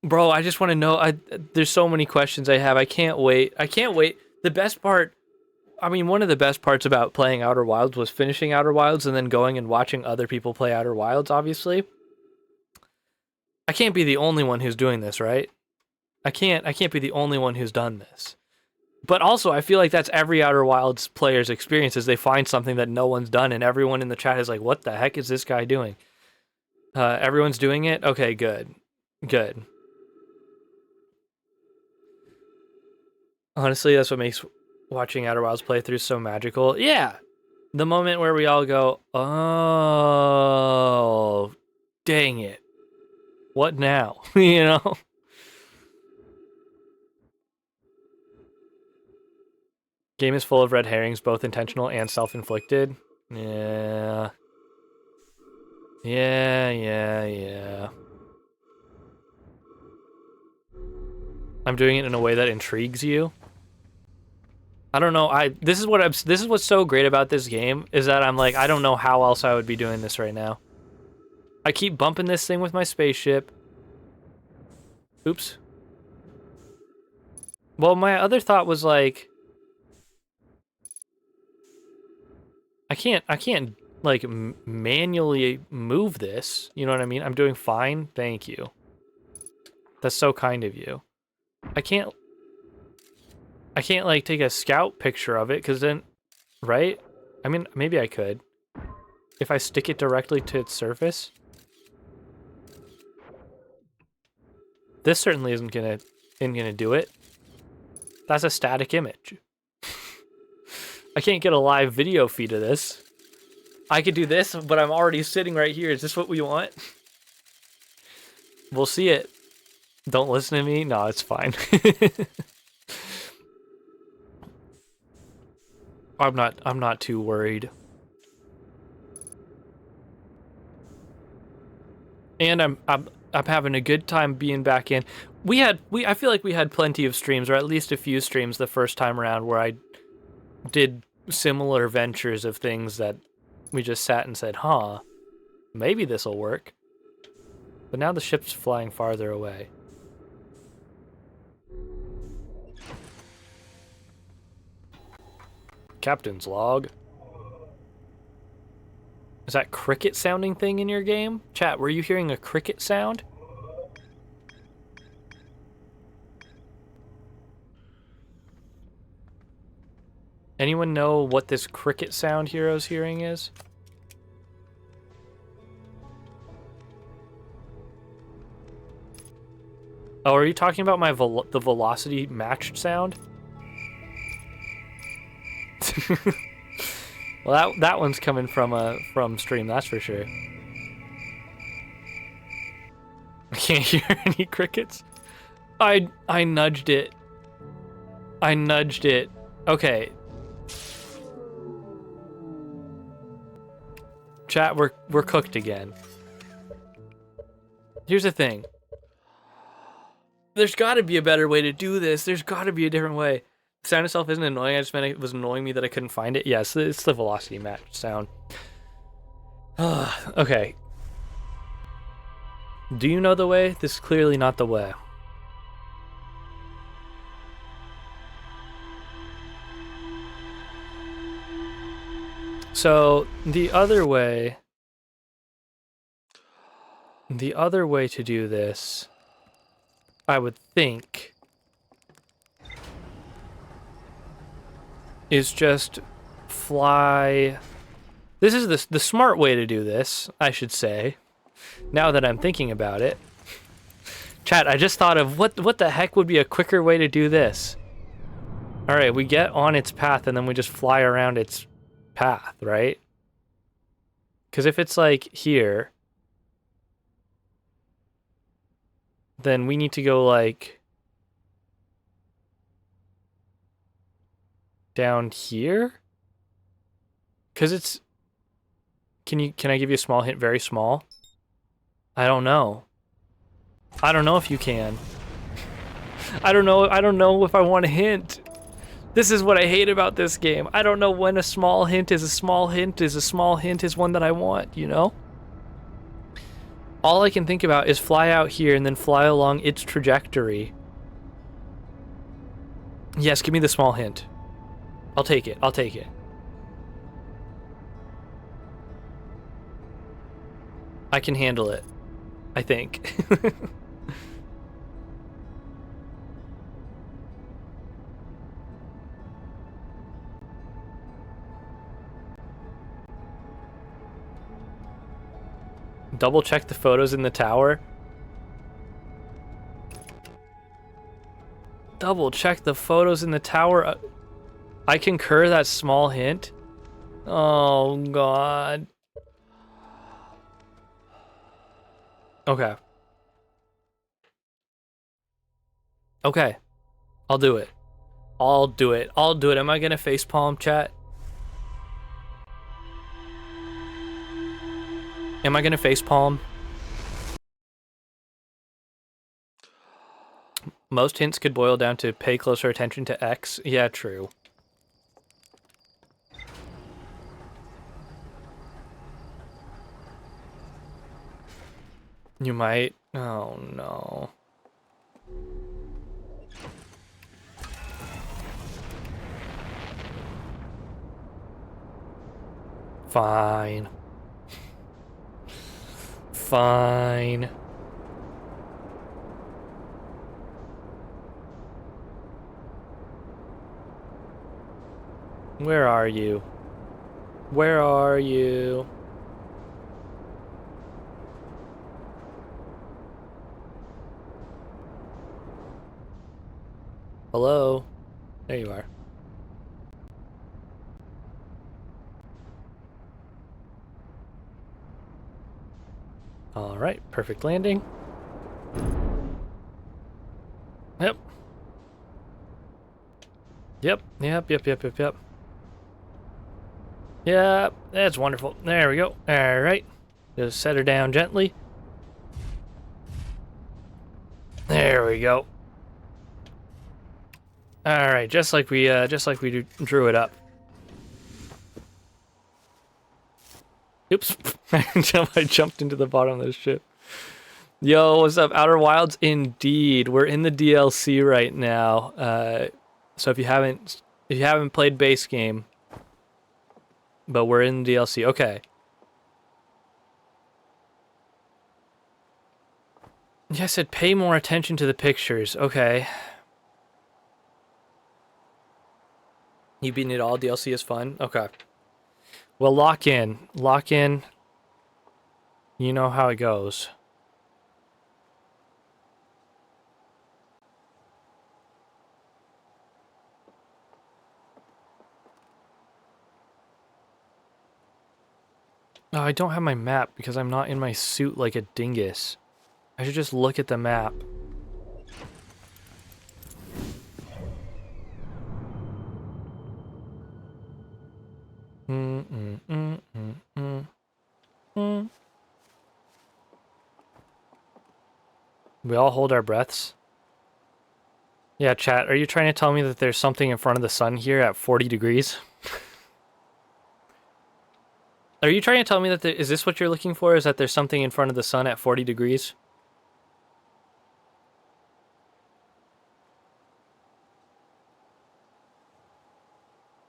S1: Bro, I just want to know. There's so many questions I have. I can't wait. I can't wait. The best part, I mean, one of the best parts about playing Outer Wilds was finishing Outer Wilds and then going and watching other people play Outer Wilds, obviously. I can't be the only one who's doing this, right? I can't be the only one who's done this. But also, I feel like that's every Outer Wilds player's experience is they find something that no one's done and everyone in the chat is like, what the heck is this guy doing? Everyone's doing it? Okay, good. Good. Honestly, that's what makes watching Outer Wilds playthroughs so magical. Yeah, the moment where we all go, oh, dang it. What now? You know? Game is full of red herrings, both intentional and self-inflicted. Yeah. Yeah. I'm doing it in a way that intrigues you. I don't know. This is what's so great about this game is that I'm like, I don't know how else I would be doing this right now. I keep bumping this thing with my spaceship. Oops. Well, my other thought was like, I can't like manually move this. You know what I mean? I'm doing fine. Thank you. That's so kind of you. I can't like take a scout picture of it because then, right? I mean, maybe I could. If I stick it directly to its surface. This certainly isn't gonna do it. That's a static image. I can't get a live video feed of this. I could do this, but I'm already sitting right here. Is this what we want? We'll see it. Don't listen to me? No, it's fine. I'm not too worried. And I'm having a good time being back in. I feel like we had plenty of streams, or at least a few streams the first time around where I did similar ventures of things that we just sat and said, huh, maybe this'll work. But now the ship's flying farther away. Captain's log. Is that cricket sounding thing in your game? Chat, were you hearing a cricket sound? Anyone know what this cricket sound Hero's hearing is? Oh, are you talking about my the velocity matched sound? Well, that one's coming from stream, that's for sure. I can't hear any crickets. I nudged it. I nudged it. Okay. Chat, we're cooked again. Here's the thing. There's got to be a better way to do this. There's got to be a different way. The sound itself isn't annoying. I just meant it was annoying me that I couldn't find it. Yes, it's the velocity matched sound. Okay. Do you know the way? This is clearly not the way. So the other way to do this, I would think, is just fly. This is the smart way to do this, I should say. Now that I'm thinking about it. Chat, I just thought of what the heck would be a quicker way to do this. All right, we get on its path and then we just fly around its path, right? Because if it's like here, then we need to go like down here. Because it's, can I give you a small hint? Very small. I don't know. I don't know if you can. I don't know if I want a hint. This is what I hate about this game. I don't know when a small hint is a small hint is a small hint is one that I want, you know? All I can think about is fly out here and then fly along its trajectory. Yes, give me the small hint. I'll take it. I'll take it. I can handle it, I think. Double check the photos in the tower. Double check the photos in the tower. I concur that small hint. Oh, God. Okay. Okay. I'll do it. I'll do it. I'll do it. Am I gonna facepalm, chat? Am I gonna facepalm? Most hints could boil down to pay closer attention to X. Yeah, true. You might. Oh no. Fine. Fine. Where are you? Where are you? Hello? There you are. All right, perfect landing. Yep. Yep, yep, yep, yep, yep, yep. Yep, that's wonderful. There we go. All right. Just set her down gently. There we go. All right, just like we drew it up. Oops, I jumped into the bottom of this ship. Yo, what's up, Outer Wilds? Indeed, we're in the DLC right now. So if you haven't played base game, but we're in DLC. Okay. Yeah, I said pay more attention to the pictures. Okay. You beaten it all. DLC is fun. Okay. Well, lock in. Lock in. You know how it goes. Oh, I don't have my map because I'm not in my suit like a dingus. I should just look at the map. We all hold our breaths. Yeah, chat, are you trying to tell me that there's something in front of the sun here at 40 degrees? Are you trying to tell me that is this what you're looking for? Is that there's something in front of the sun at 40 degrees?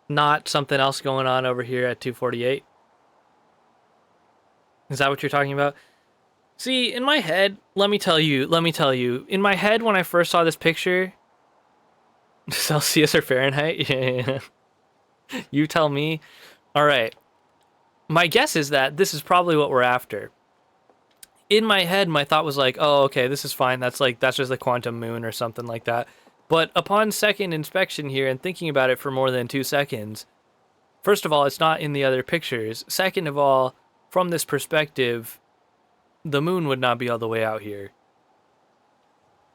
S1: Not something else going on over here at 248? Is that what you're talking about? See, in my head, let me tell you, in my head when I first saw this picture, Celsius or Fahrenheit? Yeah. You tell me. All right. My guess is that this is probably what we're after. In my head, my thought was like, oh, okay, this is fine. That's just the quantum moon or something like that. But upon second inspection here and thinking about it for more than 2 seconds, first of all, it's not in the other pictures. Second of all, from this perspective, the moon would not be all the way out here.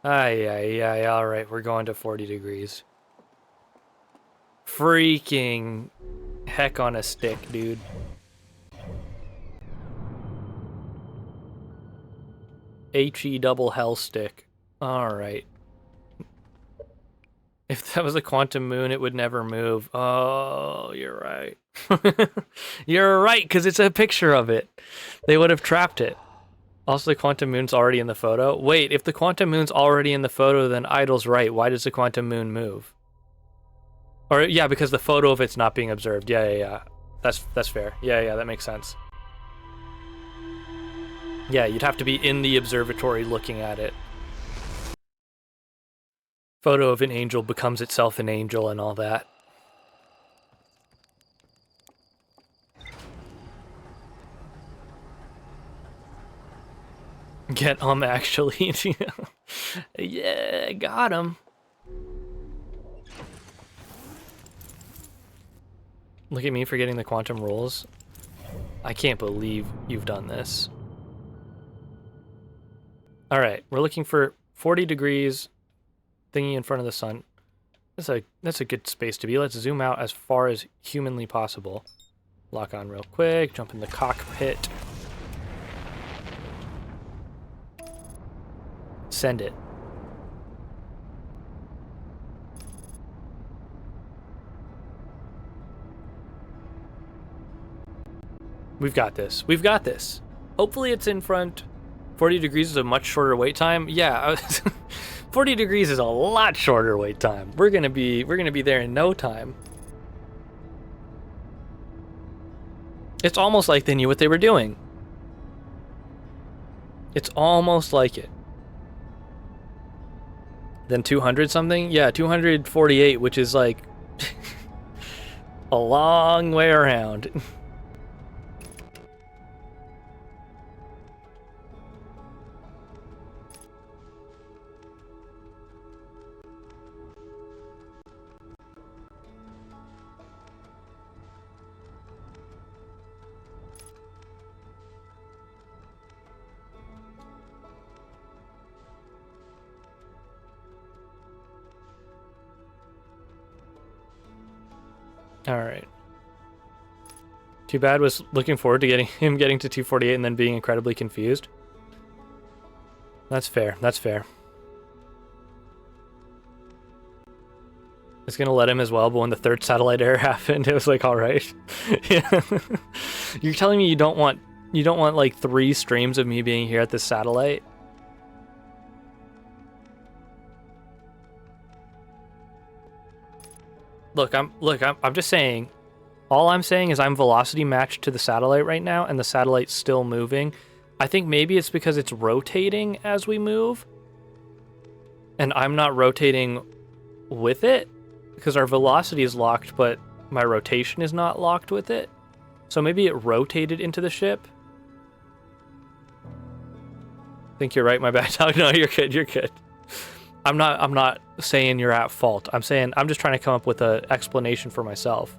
S1: Aye, all right, we're going to 40 degrees. Freaking heck on a stick, dude. HE double hell stick. All right. If that was a quantum moon, it would never move. Oh, you're right. You're right, because it's a picture of it. They would have trapped it. Also, the quantum moon's already in the photo. Wait, if the quantum moon's already in the photo, then Idle's right. Why does the quantum moon move? Or, yeah, because the photo of it's not being observed. Yeah. That's fair. Yeah, that makes sense. Yeah, you'd have to be in the observatory looking at it. Photo of an angel becomes itself an angel and all that. Get actually. Yeah, got him. Look at me forgetting the quantum rules. I can't believe you've done this. All right, we're looking for 40 degrees thingy in front of the sun. That's a good space to be. Let's zoom out as far as humanly possible. Lock on real quick, jump in the cockpit. Send it. We've got this. We've got this. Hopefully it's in front 40 degrees is a much shorter wait time. Yeah, 40 degrees is a lot shorter wait time. We're gonna be there in no time. It's almost like they knew what they were doing. It's almost like it. Then 200 something? Yeah, 248, which is like a long way around. All right. Too bad was looking forward to getting to 248 and then being incredibly confused. That's fair. That's fair. It's gonna let him as well, but when the third satellite error happened, it was like, all right. Yeah. You're telling me you don't want like 3 streams of me being here at this satellite? Look, I'm just saying. All I'm saying is I'm velocity matched to the satellite right now, and the satellite's still moving. I think maybe it's because it's rotating as we move, and I'm not rotating with it, because our velocity is locked, but my rotation is not locked with it. So maybe it rotated into the ship. I think you're right, my bad dog. No, you're good, you're good. I'm not saying you're at fault. I'm saying I'm just trying to come up with an explanation for myself.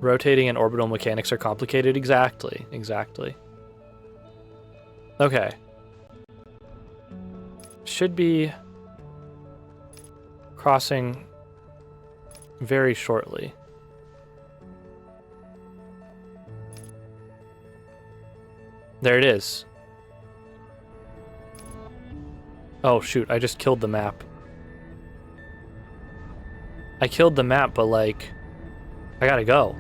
S1: Rotating and orbital mechanics are complicated. Exactly, exactly. Okay. Should be crossing very shortly. There it is. Oh shoot, I just killed the map. I killed the map, but like, I gotta go.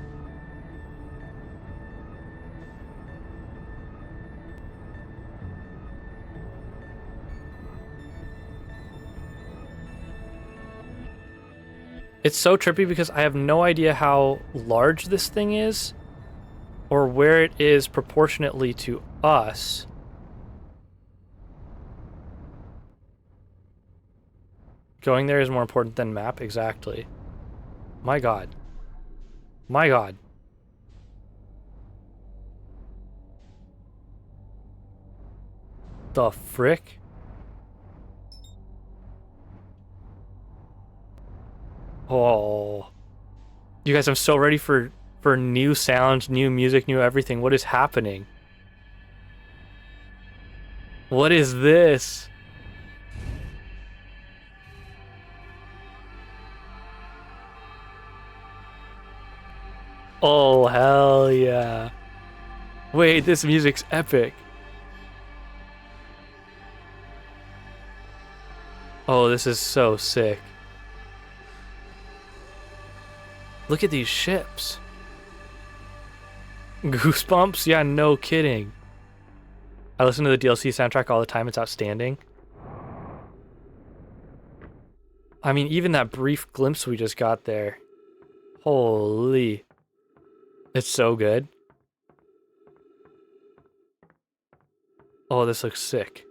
S1: It's so trippy because I have no idea how large this thing is or where it is proportionately to us. Going there is more important than map, exactly. My god. My god. The frick? Oh. You guys, I'm so ready for new sounds, new music, new everything. What is happening? What is this? Oh, hell yeah. Wait, this music's epic. Oh, this is so sick. Look at these ships. Goosebumps? Yeah, no kidding. I listen to the DLC soundtrack all the time. It's outstanding. I mean, even that brief glimpse we just got there. Holy. It's so good. Oh, this looks sick.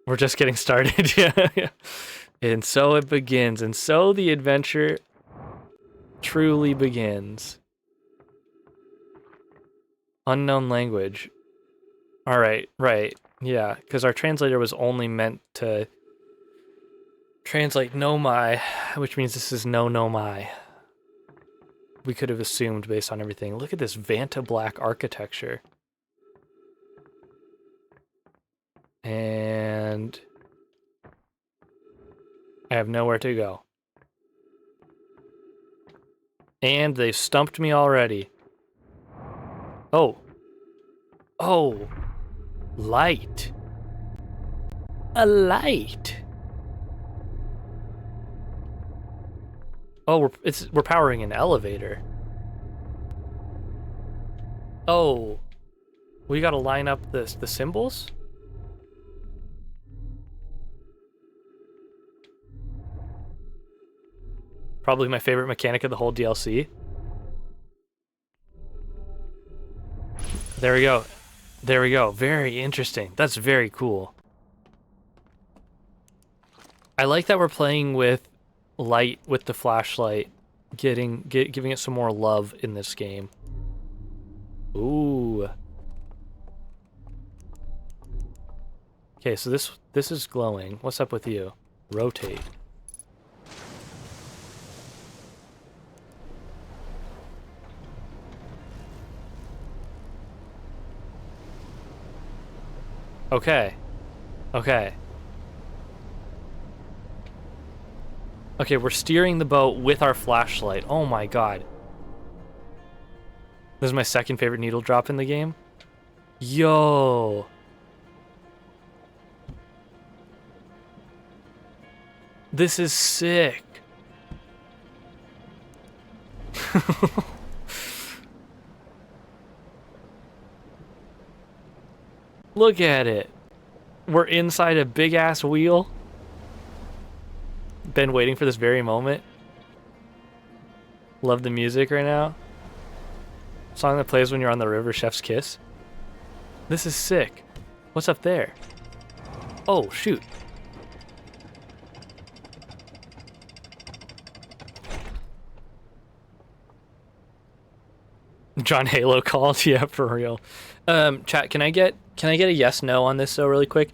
S1: We're just getting started. Yeah. And so it begins. And so the adventure truly begins. Unknown language. All right, right. Yeah, because our translator was only meant to translate no mai, which means this is no mai. We could have assumed based on everything. Look at this Vanta Black architecture. And I have nowhere to go. And they stumped me already. Oh. Oh. Light. A light. Oh, we're powering an elevator. Oh, we gotta line up the symbols? Probably my favorite mechanic of the whole DLC. There we go. There we go. Very interesting. That's very cool. I like that we're playing with light with the flashlight, giving it some more love in this game. Ooh. Okay, so this is glowing. What's up with you? Rotate. Okay. Okay. Okay, we're steering the boat with our flashlight. Oh my god. This is my second favorite needle drop in the game. Yo. This is sick. Look at it. We're inside a big ass wheel. Been waiting for this very moment. Love the music right now. Song that plays when you're on the river, Chef's Kiss. This is sick. What's up there? Oh, shoot. John Halo called, yeah, for real. Chat, can I get a yes no on this though, really quick?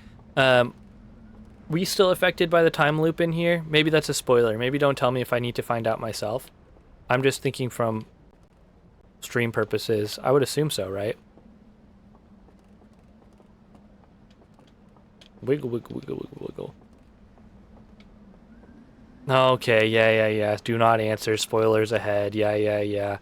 S1: We still affected by the time loop in here? Maybe that's a spoiler. Maybe don't tell me if I need to find out myself. I'm just thinking from stream purposes. I would assume so, right? Wiggle, wiggle, wiggle, wiggle, wiggle. Okay, yeah. Do not answer. Spoilers ahead. Yeah.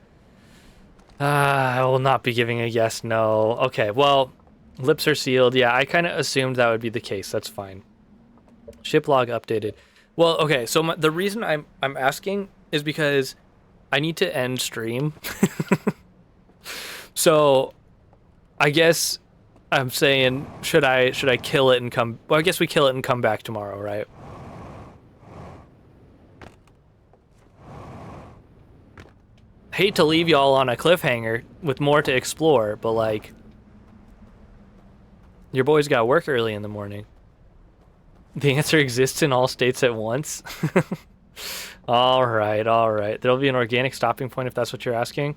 S1: I will not be giving a yes, no. Okay, well, lips are sealed. Yeah, I kind of assumed that would be the case. That's fine. Ship log updated. Well, okay, so the reason I'm asking is because I need to end stream. So I guess I'm saying, should I kill it and come? Well, I guess we kill it and come back tomorrow, right? Hate to leave y'all on a cliffhanger with more to explore, but like, your boy's got work early in the morning. The answer exists in all states at once. All right. There'll be an organic stopping point if that's what you're asking.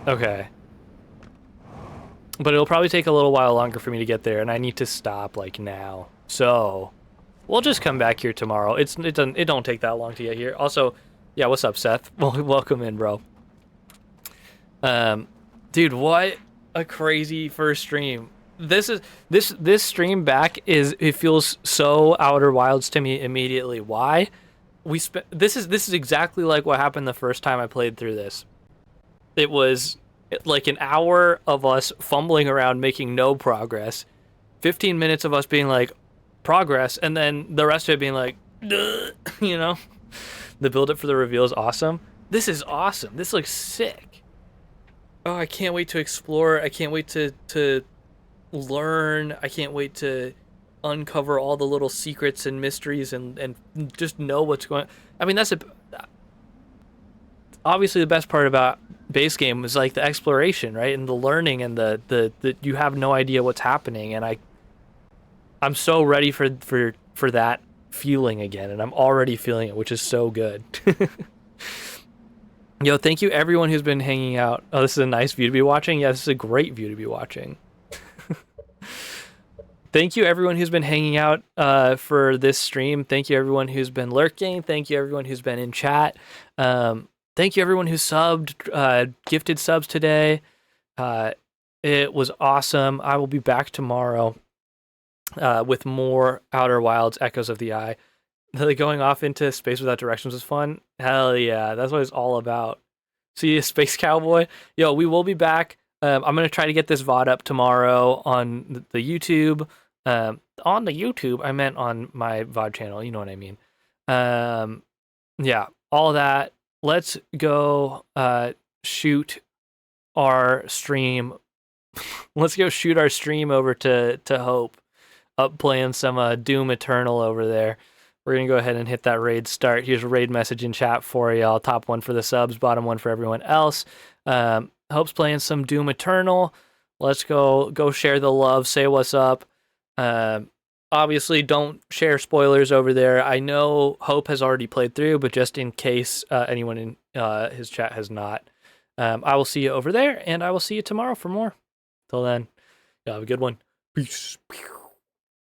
S1: Okay. But it'll probably take a little while longer for me to get there, and I need to stop like now. So we'll just come back here tomorrow. It don't take that long to get here. Also, yeah, what's up, Seth? Well, welcome in, bro. Dude, what a crazy first stream. This stream back it feels so Outer Wilds to me immediately. Why? This is exactly like what happened the first time I played through this. It was like an hour of us fumbling around making no progress, 15 minutes of us being like progress, and then the rest of it being like duh, you know. The build up for the reveal is awesome. This is awesome. This looks sick. Oh, I can't wait to explore. I can't wait to learn. I can't wait to uncover all the little secrets and mysteries and just know what's going on. I mean, that's obviously the best part about base game is like the exploration, right? And the learning and the you have no idea what's happening, and I'm so ready for that feeling again, and I'm already feeling it, which is so good. Yo, thank you everyone who's been hanging out. Oh, this is a nice view to be watching. Yeah, this is a great view to be watching. Thank you everyone who's been hanging out for this stream. Thank you everyone who's been lurking. Thank you everyone who's been in chat. Thank you everyone who subbed, gifted subs today. It was awesome. I will be back tomorrow with more Outer Wilds Echoes of the Eye. Going off into space without directions was fun. Hell yeah, that's what it's all about. See you, Space Cowboy. Yo, we will be back. I'm going to try to get this VOD up tomorrow on the YouTube. On the YouTube, I meant on my VOD channel. You know what I mean. Yeah, all that. Let's go shoot our stream. Let's go shoot our stream over to Hope, up playing some Doom Eternal over there. We're gonna go ahead and hit that raid start. Here's a raid message in chat for y'all. Top one for the subs, bottom one for everyone else. Hope's playing some Doom Eternal. Let's go share the love. Say what's up. Obviously, don't share spoilers over there. I know Hope has already played through, but just in case anyone in his chat has not, I will see you over there, and I will see you tomorrow for more. Till then, y'all have a good one. Peace.